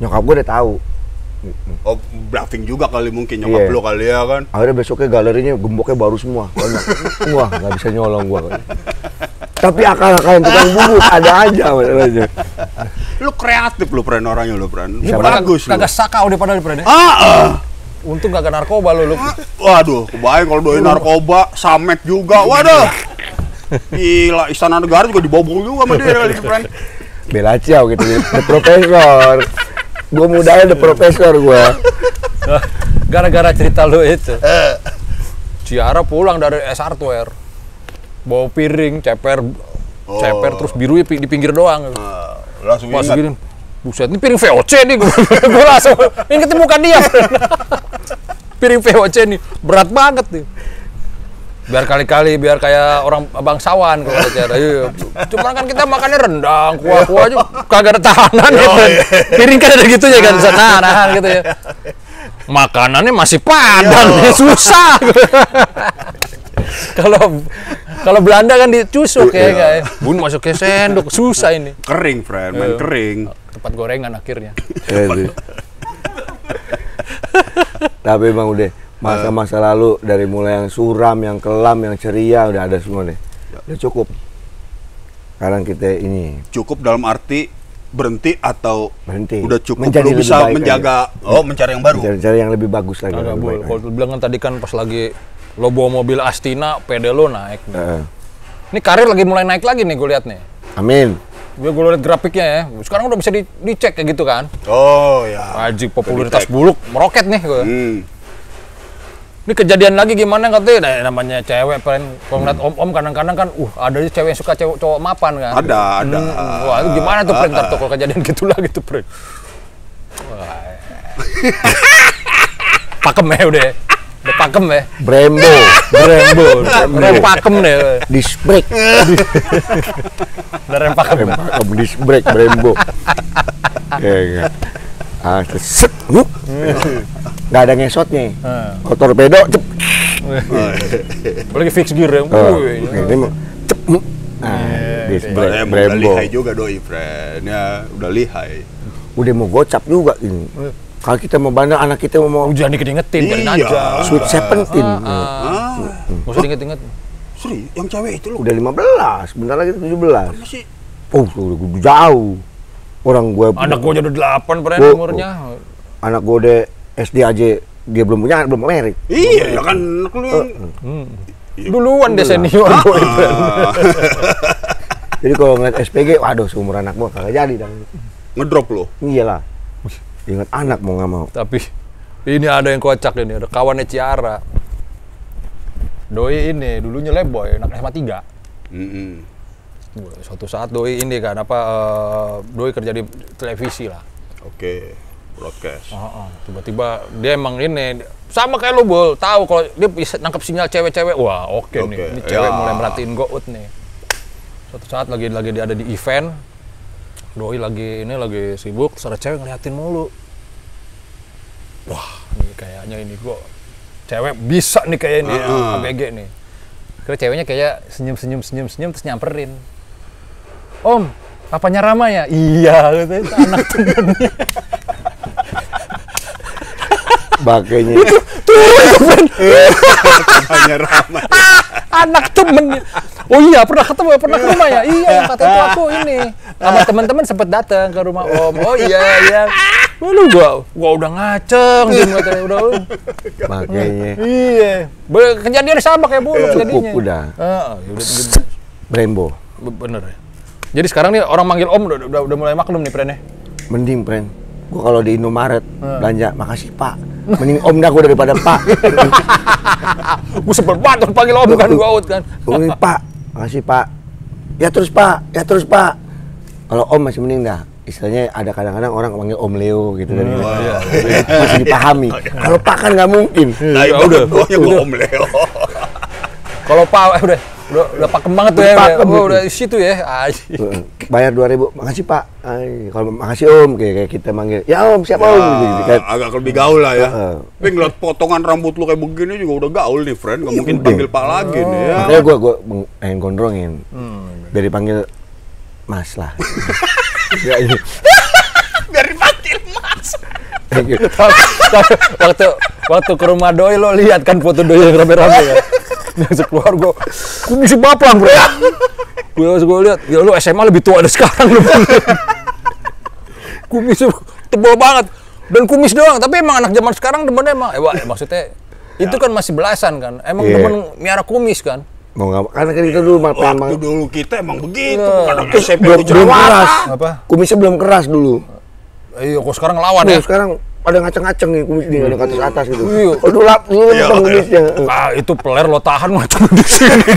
Nyokap gue udah tahu. Oh, bluffing juga kali mungkin nyokap Iya. lo kali ya kan. Akhirnya besoknya galerinya gemboknya baru semua. Banyak. Wah, nggak bisa nyolong gue. Tapi akal-akalan tukang bubut ada aja masalahnya. Lu kreatif lu friend orangnya lu friend. Bisa Bagus lu. Kagak sakau deh padahal Friend. Untung kagak narkoba lu. Waduh, kebayang kalau doain narkoba, samek juga. Waduh. Gila, Istana Negara juga dibobol juga sama dia kali friend. Bela ciao gitu, the profesor. Gue mudanya the profesor gue. Gara-gara cerita lu itu. Ciara pulang dari S-Hardware. Bawa piring, ceper terus birunya di pinggir doang. Langsung Pas ingat. gini, buset ini piring VOC nih. Gue langsung, ini ketemu kan dia. Piring VOC nih, berat banget nih. Biar kali-kali, biar kayak orang bangsawan kalau cara. Iya. Cuma kan kita makannya rendang, kuah-kuah aja kagak ada tahanan ya kan. Piring kan ada gitu ya kan, bisa nahan gitu ya. Makanannya masih padan, susah. Kalau Belanda kan dicusuk ya kayak. Bun masuk ke sendok, susah ini. Kering friend, main kering. Tempat gorengan akhirnya. Tapi emang udah masa-masa lalu dari mulai yang suram, yang kelam, yang ceria udah ada semua deh. Udah cukup. Sekarang kita ini Cukup dalam arti berhenti atau berhenti. udah cukup Menjadi lu lebih bisa baik menjaga mencari yang baru. cari yang lebih bagus lagi. Agak lebih boleh. baik Kalau lu bilang kan tadi kan pas lagi lo bawa mobil Astina, pede lo naik. lagi. Heeh. Ini karir lagi mulai naik lagi nih gue lihat nih. Amin. Gue lihat grafiknya ya. Sekarang udah bisa dicek kayak gitu kan. Oh ya. Wajib popularitas buluk meroket nih gue. Ini kejadian lagi gimana katanya? Nah, namanya cewek pengen kalau ngeliat om kadang-kadang kan ada aja cewek yang suka cowok mapan kan. Ada. Wah, itu gimana tuh Pren? Ntar tuh kalau kejadian gitu lagi tuh Pren. Pakem ya udah. Udah pakem ya. Brembo. Rem pakem deh. Disc brake. Udah rem pakem. Disc brake Brembo. Ya. Set. Nggak ada ngesotnya. Kalau torpedo, cep. Lagi fix gear ya. Ini mau cep. Disc brake Udah Brembo. lihai juga doi, friend. Ya, udah lihai. Udah mau gocap juga ini. Kalau kita mau bandel, anak kita mau Jangan dikit-ingetin, biarin Iya. aja. Sweet 17. Nggak usah diinget-inget. Serius, yang cewek itu lu Udah 15, bentar lagi 17. masih Oh, udah jauh. Orang gue Anak gua jadi 8 pernah Oh, umurnya. anak gue udah SD aja dia belum punya, belum merit. iya, ya kan anak lu yang Duluan dia senior gua itu. Jadi kalau ngeliat SPG, waduh seumur anak gue kagak jadi dah. ngedrop lu. Iyalah. Ingat anak mau nggak mau. Tapi ini ada yang kocak ini, ada kawannya Ciara. Doi ini dulunya leboy, anak SMA 3. Suatu saat Doi ini kan Doi kerja di televisi lah. Oke, broadcast. Tiba-tiba dia emang ini sama kayak lu Bol, tahu kalau dia bisa nangkep sinyal cewek-cewek. Wah, oke nih. Oke, Ini cewek ya. mulai merhatiin Gout nih. Suatu saat lagi dia ada di event. Doi lagi sibuk, terus ada cewek ngeliatin mulu. Wah, ini kayaknya ini gua cewek bisa nih kayak ini ABG nih. Kira ceweknya kayak senyum terus nyamperin. Om, papanya Rama ya? Iya, gitu, itu anak temennya. Makanya Hanya ramai. Anak temennya. Oh iya, pernah ke rumah ya? Iya, yang kata itu aku ini. Sama teman-teman sempet datang ke rumah Om. Oh iya. Lu gua udah ngaceng dia katanya udah. makanya Iya. Kejadian sama kayak Bulu kejadiannya. udah. Udah. Brembo. Bener ya. Jadi sekarang nih orang manggil Om udah mulai maklum nih Pren ya. Mending friend. Gua kalau di Indomaret belanja, makasih Pak. Mending Om dah gua daripada Pak. Gua sebel banget panggil Om kan gua out kan. Mending Pak, makasih Pak. Ya terus Pak. Kalau Om masih mending dah. Istilahnya ada kadang-kadang orang manggil Om Leo gitu kan. Masih dipahami. Kalau Pak kan nggak mungkin. Nah, itu udah. gua Om Leo. Kalau Pak udah pakem banget tuh ya. Pakem. Udah di situ ya. Bayar 2.000, makasih Pak. Kalau makasih Om, kayak kita manggil, ya Om, siap Om gitu kan. Agak lebih gaul lah ya. Tapi ngeliat potongan rambut lu kayak begini juga udah gaul nih, friend. Nggak mungkin panggil Pak lagi nih ya. Makanya gua pengen gondrongin. Biar dipanggil Mas lah. Ya, ini. Biar dipanggil Mas. waktu ke rumah Doi lo lihat kan foto Doi yang rame-rame ya. Masuk keluar gua kumis baplang bro. Gua lihat, ya lu SMA lebih tua dari sekarang lu. Kumis tebal banget dan kumis doang, tapi emang anak zaman sekarang demennya emang maksudnya itu kan masih belasan kan. Emang demen miara kumis kan. Mau nggak? Karena kan kita dulu Waktu dulu kita emang begitu, bukan Terus SMP belum keras. Apa? Kumisnya belum keras dulu. Iya, kok sekarang lawan Nah, ya. sekarang ada ngaceng-ngaceng nih kumis dia, ada ke atas gitu. Iya. Oh, dulu potong kumisnya. Itu peler lo tahan macam di sini.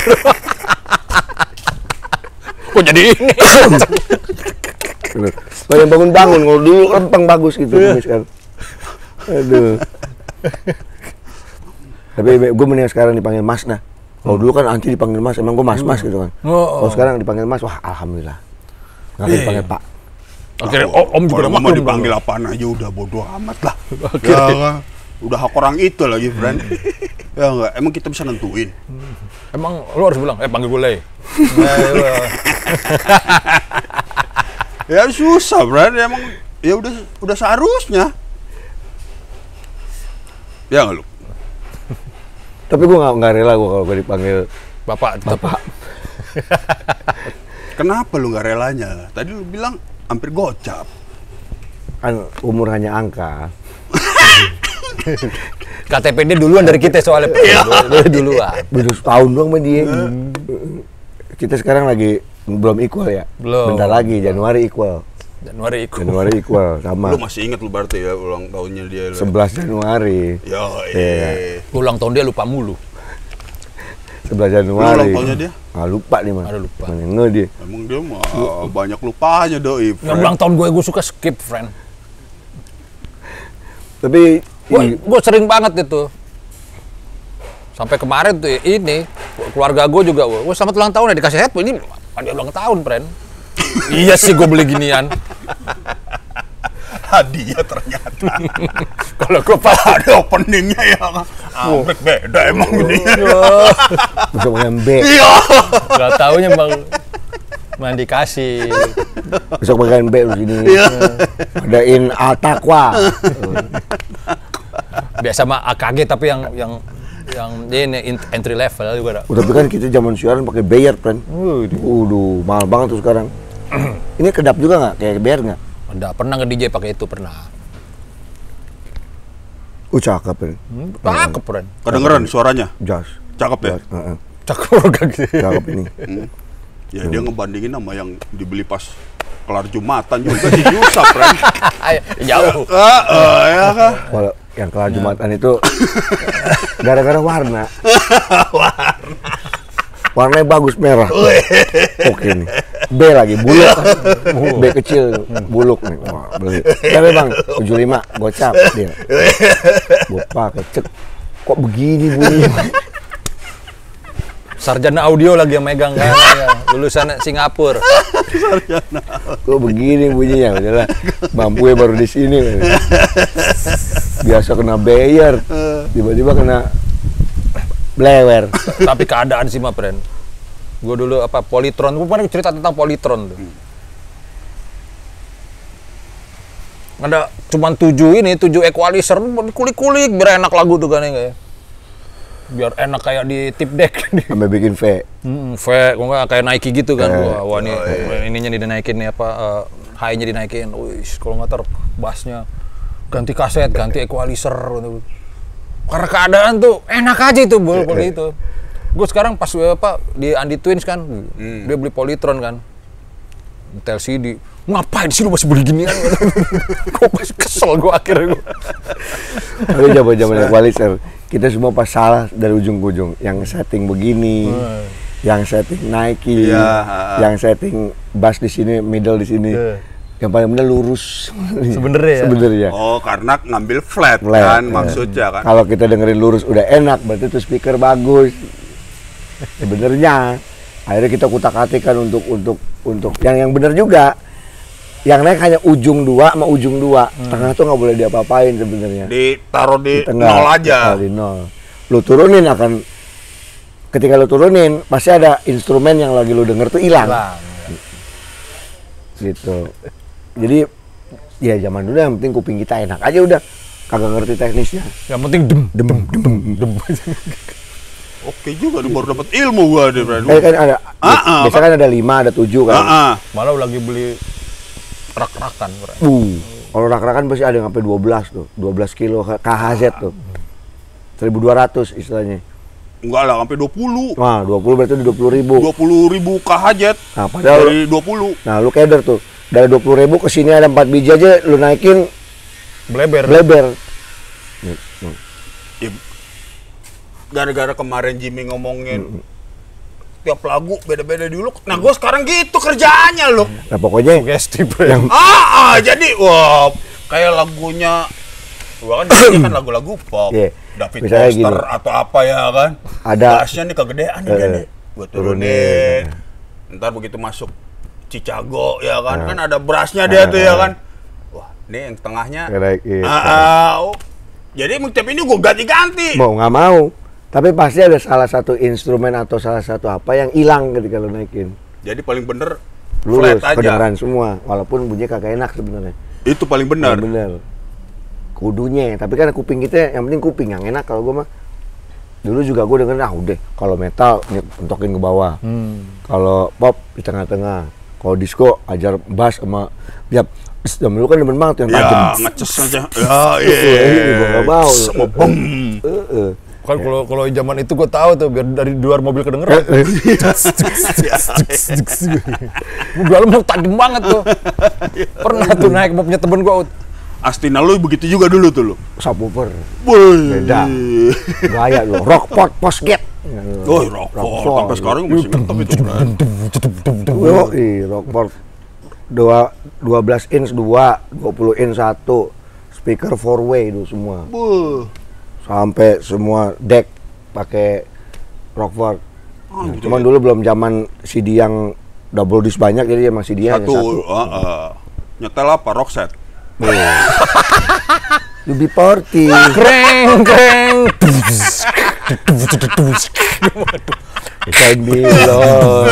Kok jadi ini? Banyak bangun-bangun, kalau dulu rempeng bagus gitu kumis kan. Aduh. Tapi gue mending sekarang dipanggil Mas dah. Kalau dulu kan anti dipanggil Mas, emang gue Mas gitu kan. Kalau sekarang dipanggil Mas, wah alhamdulillah. Nggak dipanggil Pak. Akhirnya Om juga Kalau udah mau maklum. dipanggil apaan aja udah bodo amat lah. Ya, kan? Udah hak orang itu lagi, friend. Ya enggak, emang kita bisa nentuin. Emang lu harus bilang, panggil gue Le. Ya susah, friend. Emang ya udah seharusnya. Ya nggak lu? Tapi gue nggak rela gue kalau gue dipanggil Bapak, Bapak. Kenapa lu nggak relanya? Tadi lu bilang hampir gocap. kan umur hanya angka. KTP dia duluan dari kita soalnya. Dia duluan. Beda setahun doang sama dia. Kita sekarang lagi belum equal ya. Belum. Bentar lagi Januari equal. Januari ikut. Januari equal sama. Lu masih inget lu berarti ya ulang tahunnya dia. 11 Januari. Yo, Iya. Ulang tahun dia lupa mulu. 11 Januari. Ulang tahunnya dia? Ah, lupa nih, Mas. Ada lupa. Mana nge dia. Emang dia mah banyak lupanya doi. Yang ulang tahun gue suka skip, friend. Tapi Gue sering banget itu. Sampai kemarin tuh ini keluarga gue juga, gue selamat ulang tahun ya dikasih headphone ini ada ulang tahun, friend. Iya sih gue beli ginian. Hadiah ternyata. Kalau gue pas Ada openingnya ya. Ambrek beda emang ini. bisa makan B, Iya. nggak taunya bang dikasih. bisa makan B di sini. Adain Al-Taqwa. Biasa mah AKG tapi yang ini entry level juga ada. Tapi kan kita zaman siaran pakai bayar, friend. Waduh, mahal banget tuh sekarang. Ini kedap juga nggak? Kayak bayar nggak? Udah pernah nge-DJ pakai itu pernah. Cakep, friend. Cakep, friend. Kedengeran suaranya? Jas. Cakep ya? Cakep kayak gitu. Cakep ini. Ya dia ngebandingin sama yang dibeli pas kelar Jumatan juga di Yusa, friend. Ayo, jauh. Ya kan? Kalau yang kelar Jumatan itu gara-gara warna. Warnanya bagus merah. Oke nih. B lagi buluk. B kecil buluk nih. Wah, beli. Tapi Bang, 75 gocap dia. Gua pakai cek. Kok begini bunyinya? Sarjana audio lagi yang megang kan, ya. Lulusan Singapura. Kok begini bunyinya? Udahlah, mampu baru di sini. Biasa kena bayar, tiba-tiba kena blewer. Tapi keadaan sih mah, friend. Gue dulu Polytron, gue pernah cerita tentang Polytron tuh. Ada cuman 7 equalizer, kulik-kulik biar enak lagu tuh kan ya. Biar enak kayak di tip deck. Sampai bikin V. V, kok nggak kayak Nike gitu kan. Wah ini ininya dinaikin nih high-nya dinaikin. Wih, kalau nggak bassnya ganti kaset, ganti equalizer. Karena keadaan tuh enak aja itu boleh itu. Gue sekarang pas di Andi Twins kan, dia beli Polytron kan, LCD. Ngapain sih lu masih beli ginian? Kok masih kesel gue akhirnya gue. Tapi zaman equalizer, kita semua pas salah dari ujung ke ujung. Yang setting begini, yang setting Nike, yang setting bass di sini, middle di sini. Yang paling benar lurus. Sebenarnya. Oh, karena ngambil flat kan maksudnya kan. Kalau kita dengerin lurus udah enak, berarti itu speaker bagus. Sebenarnya akhirnya kita kutak-katikan untuk yang benar juga. Yang naik hanya ujung 2 sama ujung 2. Tengah tuh nggak boleh diapa-apain sebenarnya. Ditaruh di tengah, nol aja. Di nol. Lu turunin ketika lu turunin pasti ada instrumen yang lagi lu denger tuh hilang. Gitu. Jadi ya zaman dulu yang penting kuping kita enak aja udah. Kagak ngerti teknisnya. Yang penting dem. Oke juga, baru dapat ilmu gua deh, Bro. Kan ada. Biasanya kan ada 5, ada 7 kan. Malah lagi beli rak-rakan. Kalau rak-rakan pasti ada yang sampai 12 tuh. 12 kilo KHZ tuh. 1.200 istilahnya. Enggak lah, sampai 20. Nah, 20 berarti udah 20.000. 20.000 KHZ. Nah, padahal dari 20. Nah, lu keder tuh. Dari 20.000 ke sini ada 4 biji aja lu naikin bleber. Ya, gara-gara kemarin Jimmy ngomongin tiap lagu beda-beda dulu. Nah, gue sekarang gitu kerjaannya loh. Nah, pokoknya yang jadi wah kayak lagunya gua kan biasanya kan lagu-lagu pop. David misalnya Foster gini, atau apa ya kan. Ada bassnya nih kegedean nih. Gue turunin. Ntar begitu masuk Chicago ya kan, kan ada brassnya dia tuh ya kan. Wah, ini yang tengahnya. Jadi tiap ini gue ganti-ganti. Mau nggak mau. Tapi pasti ada salah satu instrumen atau salah satu apa yang hilang ketika lo naikin. Jadi paling bener lurus, flat aja. kedengeran semua. Walaupun bunyinya kagak enak sebenarnya. Itu paling benar. Paling bener. Kudunya. Tapi kan kuping kita yang penting kuping yang enak. Kalau gue mah dulu juga gue dengerin udah. Kalau metal entokin ke bawah. Kalau pop di tengah-tengah. Kalau disco ajar bass sama tiap dulu kan demen banget yang tajam. Ya, ngeces aja. Ya, gue nggak mau. Sama bom. Kan kalau zaman itu gue tahu tuh biar dari luar mobil kedengeran. Dalam mau tajam banget tuh. Pernah tuh naik mopnya temen gue. Astina lu begitu juga dulu tuh lu. Subwoofer. Beda. Gaya lu. Rockport Postgate. Oh, Rockport. Sampai sekarang masih ngetop itu. Bro. Rockport 12 inch 2, 20 inch 1, speaker 4-way itu semua. Buh. Sampai semua deck pakai Rockford. Gitu Cuman ya. dulu belum zaman CD yang double disc banyak, jadi emang CD hanya Satu. satu. Nyetel apa? Rockset. Lebih party. Kreng kreng. Ikan bilong.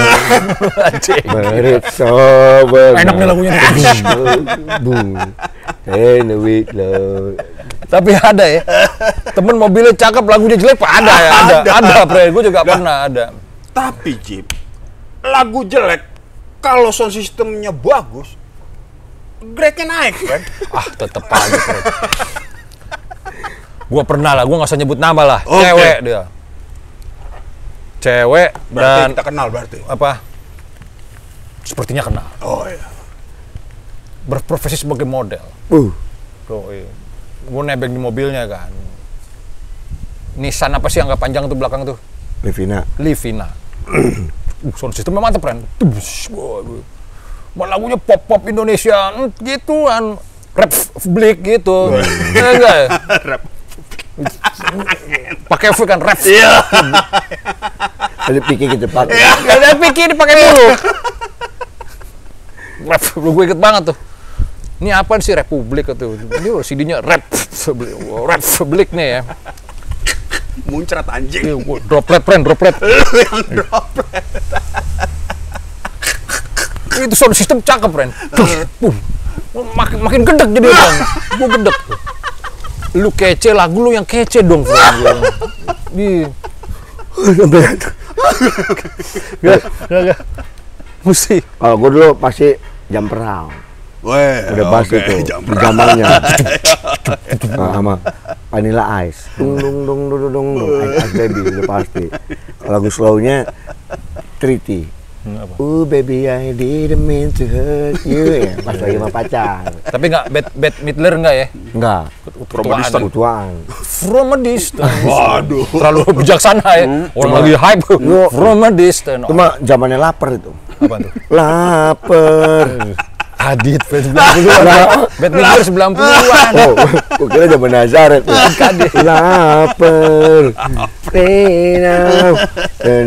Merit sober. Enak nih lagunya. Boom. And the week low. Tapi ada ya. Temen mobilnya cakep, lagunya jelek, Pak. Ada ya, ada, Bre. Gue juga pernah ada. Tapi Jip, lagu jelek kalau sound systemnya bagus, grade-nya naik, kan? Tetep aja, Bre. Gue pernah lah, gue nggak usah nyebut nama lah. Oke. Cewek dia. Cewek Berarti dan kita kenal berarti. apa? Sepertinya kenal. Oh iya. Berprofesi sebagai model. Tuh, gue nebeng di mobilnya kan. Nissan apa sih yang nggak panjang tuh belakang tuh? Livina. Livina. Sound systemnya mantep, Ren. Lagunya pop-pop Indonesia, gitu kan. Rap blik gitu. Enggak ya? Pakai V kan, rap. Iya. Ada pikir ke depan. Gak ada pikir dipakai dulu. Rap, gue inget banget tuh. Ini apaan sih Republik itu? Ini CD-nya rap Republik nih ya. Muncrat anjing. Droplet, friend, droplet. Yang droplet. Itu sound system cakep, friend. Makin gedek jadi orang. Gue gedek. Lu kece, lagu lu yang kece dong, friend. Gak. Mesti. Kalau gue dulu pasti jam perang. Weh, Udah pasti tuh di zamannya. Sama Vanilla Ice. Dung dung dung dung dung dung. Ice Baby udah pasti. Lagu slownya Treaty. Baby I didn't mean to hurt you. Ya, pas lagi sama pacar. Tapi nggak Bad Midler nggak ya? Enggak. Kebutuhan. From a distance. Waduh. Terlalu bijaksana ya. Orang lagi hype. From a distance. Cuma zamannya lapar itu. Apa tuh? Lapar. Adit, Bad 90-an. Bad Midler 90-an. Oh, gue kira zaman Nazaret tuh. Lapar.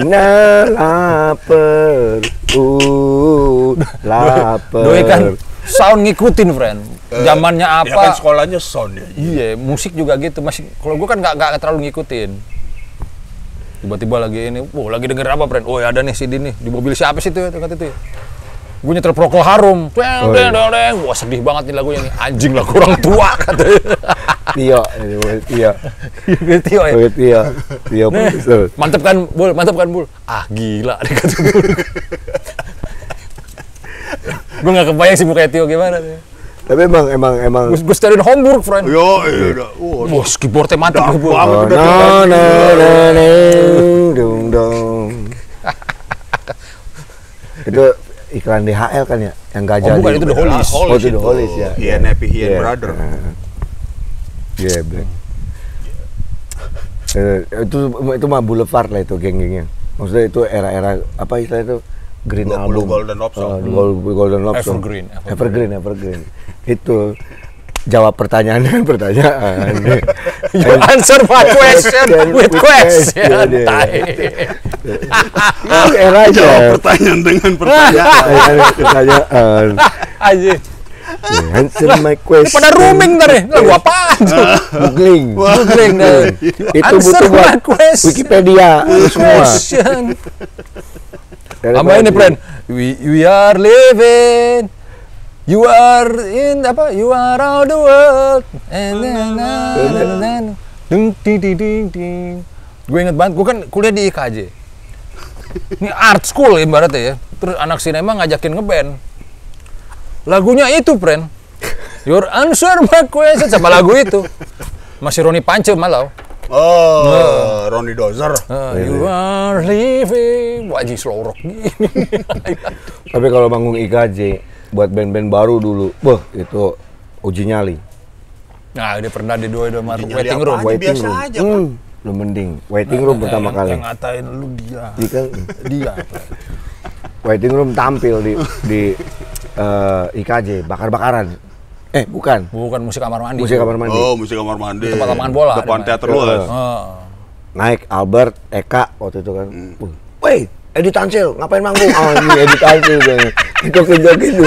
Lapar. Lapar. Doi kan sound ngikutin, friend. Zamannya apa? Ya kan sekolahnya sound ya. Iya, musik juga gitu. Masih kalau gue kan nggak terlalu ngikutin. Tiba-tiba lagi ini, lagi denger apa, friend? Oh, ya ada nih CD nih di mobil siapa sih itu kata itu. Gue nyetel Procol Harum. Wah, sedih banget nih lagunya nih. Anjing lah, kurang tua katanya. Tio. Tio ya. Tio. Mantep kan, Bul? Ah, gila deh kata Bul. Gue nggak kebayang sih mukanya Tio gimana nih. Tapi emang Gue setelin Homburg, friend. Yo, iya. Wah, keyboardnya mantep tuh, Bul. Itu iklan DHL kan ya, yang nggak jadi. Bukan, itu The Hollies. Oh, itu The Hollies ya. Iya, Nappy Hien Brother. Iya, Black. Itu mah boulevard lah itu geng-gengnya. Maksudnya itu era-era apa istilah itu? Green 20 album. Golden Love Song. Golden Love Song. Evergreen. Itu jawab pertanyaan dengan pertanyaan. You answer my question with question. Itu era aja. Jawab pertanyaan dengan Pertanyaan. Aja. Answer my question. Pada rooming ntar nih. Lagu apaan tuh? Googling deh. Itu butuh buat Wikipedia semua. Sama ini, friend. We are living. You are in apa? You are all the world. Ding. Gue inget banget, gue kan kuliah di IKJ. Ini art school ibaratnya ya. Terus anak sinema ngajakin ngeband. Lagunya itu, friend. Your answer my question. Sama lagu itu. Masih Roni Pance malah. Oh, Ronnie Dozer. You are living. Wajib slow rock gini. Tapi kalau manggung IKJ buat band-band baru dulu, itu uji nyali. Nah, dia pernah di dua Uji nyali waiting apaan? room. Biasa aja, kan? Lu mending waiting room pertama kali. Yang ngatain lu dia. Dia. Waiting room tampil di IKJ bakar-bakaran. Bukan. Bukan musik kamar mandi. Musik kamar mandi. Oh, musik kamar mandi. Tempat lapangan bola. Depan di mana? teater luas. Oh. Naik Albert, Eka waktu itu kan. Woi, Edi Tansil, ngapain manggung? Oh, ini Edi Tansil kan. Joget-joget tuh.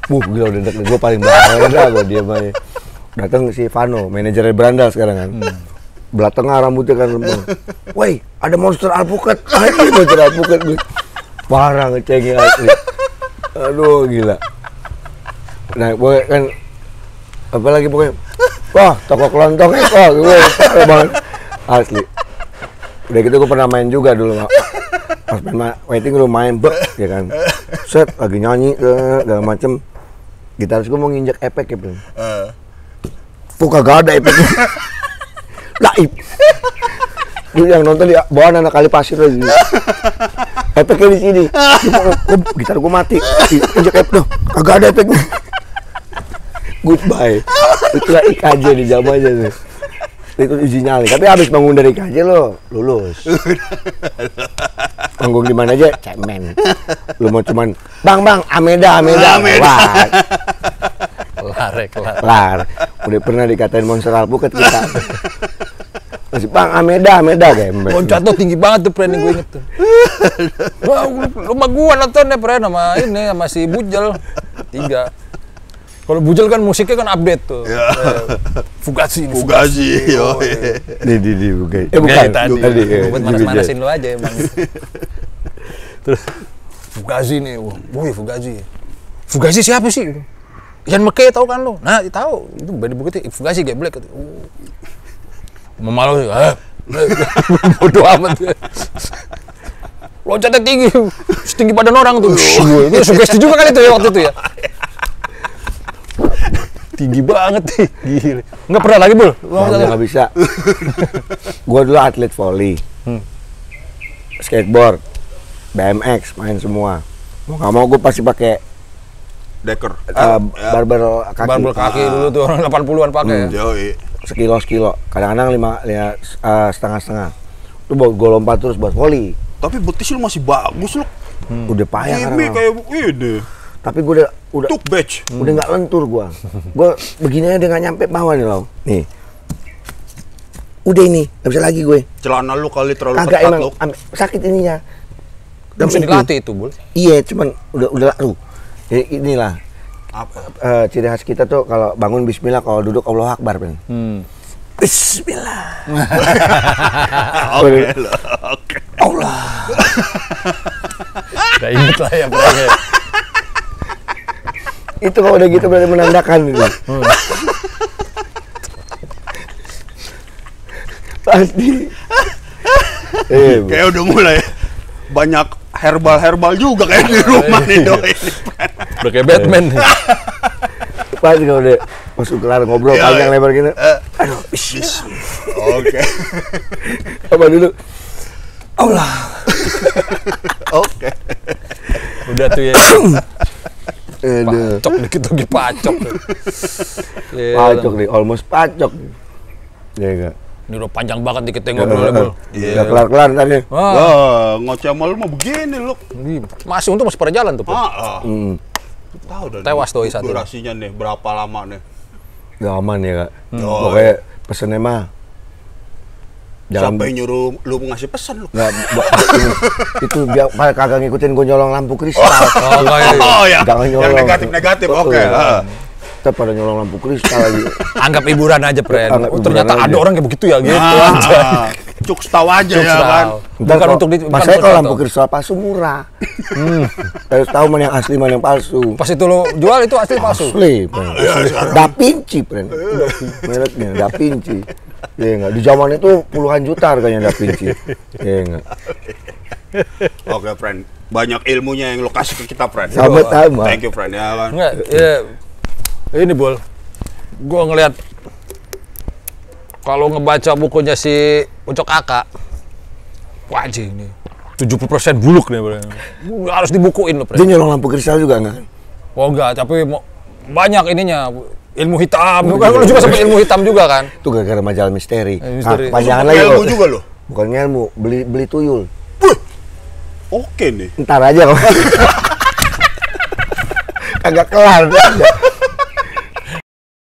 Gila udah deket, gue paling bahaya gue dia mah. Datang si Vano, manajernya Brandal sekarang kan. Belah tengah rambutnya kan lembang. Woi, ada monster alpukat. Ini monster alpukat. Parah ngecengin asli. Aduh, gila. Nah, gue kan apalagi pokoknya. Wah, toko kelontong wah, gue parah banget. Asli. Udah gitu gue pernah main juga dulu. Pas main waiting lu main, ya kan. Set, lagi nyanyi, segala macem. Gitaris gue mau nginjek efek ya, Bro. Tuh kagak ada efeknya. Laib. Dulu yang nonton di bawah anak kali pasir lagi. Efeknya di sini. Gitar gue mati. Injek efek tuh, kagak ada efeknya. Goodbye. Itulah IKJ di zamannya tuh. Itu uji nyali. Tapi habis bangun dari IKJ lo lulus. Manggung di mana aja cemen. Lu mau cuman bang Ameda. Kelar. Udah pernah dikatain monster alpukat kita. Masih bang Ameda gembel. Loncatnya tinggi banget tuh friend, gue inget tuh. Wah, rumah gua nontonnya friend sama si Bujel 3. Kalau Bujel kan musiknya kan update tuh. Ya. Fugazi. Yo. Di bukan. Bukan tadi. Buat Buat manas-manasin lu aja emang. Terus Fugazi nih. Woi, Fugazi siapa sih? Ian McKay tahu kan lu? Nah, tahu. Itu band begitu Fugazi Geblek. Memalu sih. Bodoh amat. Loncatnya tinggi. Setinggi badan orang tuh. Itu sugesti juga kan itu ya waktu itu ya. Tinggi banget nih, gila. Nggak pernah lagi, Bul? Nggak bisa. Gua dulu atlet volley, skateboard, BMX, main semua. Mau nggak mau gue pasti pakai Deker. barbel kaki. Barbel kaki dulu tuh orang 80-an pakai. Yoi. Sekilo. Kadang-kadang setengah. Itu buat gue lompat terus buat volley. Tapi betis lu masih bagus lu. Udah payah Ini kan. kayak ini. Tapi gue udah Tuk batch. udah nggak lentur gue begini aja nggak nyampe bawah nih lo nih udah ini nggak bisa lagi gue Celana lu kali terlalu kagak ketat emang lu. sakit ininya. Bisa dilatih itu, Bul. Iya cuman udah inilah Apa? ciri khas kita tuh kalau bangun bismillah, kalau duduk Allahu Akbar kan. Bismillah. Oke. Allah. Udah inget lah ya, Bro. Itu kalau udah gitu berarti menandakan itu. Pasti. Kayak udah mulai banyak herbal juga kayak di rumah nih doi. Udah kayak Batman. Pasti kalau udah masuk kelar ngobrol Ya, panjang ya. lebar gitu. Aduh, Oke. Apa dulu? Allah. Oke. Udah tuh ya. Aduh. Pacok dikit lagi pacok. Pacok nih, almost pacok. Iya enggak? Ini udah panjang banget dikit ngobrolnya, Bul. Udah kelar-kelar ntar nih. Wah, ngoceh sama lu mah begini lu. Masih untung masih pada jalan tuh, Bul. Tahu dah. Tewas doi satu. Durasinya nih berapa lama nih? Gak aman ya kak. Oh, Pokoknya pesennya mah jangan Sampai nyuruh lu ngasih pesan lu. nggak itu biar pada kagak ngikutin gue nyolong lampu kristal. Oh ya. Jangan Yang nyolong. negatif. Oke. Kita pada nyolong lampu kristal lagi. Anggap hiburan aja, Pren. Anggap Oh, hiburan ternyata aja. ada orang kayak begitu ya, gitu aja. Cukup tahu aja Cukup ya tahu. kan. Bukan untuk di Masalahnya bukan kalau buat lampu foto. kristal palsu murah. Harus tahu mana yang asli mana yang palsu. Pas itu lo jual itu asli palsu. Asli, Pren. Da Vinci, Pren. Mereknya Da Vinci. Iya enggak, di zaman itu puluhan juta harganya Da Vinci. Iya enggak. Oke, friend. Banyak ilmunya yang lu kasih ke kita, friend. Sama-sama. Thank you, friend ya kan. Enggak, ya. Ini, Bol. Gua ngelihat kalau ngebaca bukunya si Ucok Aka, wah anjing nih. 70% buluk nih, Bro. Harus dibukuin lo, Dia Pren. nyolong lampu kristal juga enggak? Oh enggak, tapi banyak ininya. Ilmu hitam. Kan lu juga sempat ilmu hitam juga kan? Itu gara-gara majalah misteri. Misteri. Panjangan lagi Ilmu kok. juga lo. Bukan ilmu, beli tuyul. Oke nih. Ntar aja kok. kagak kelar.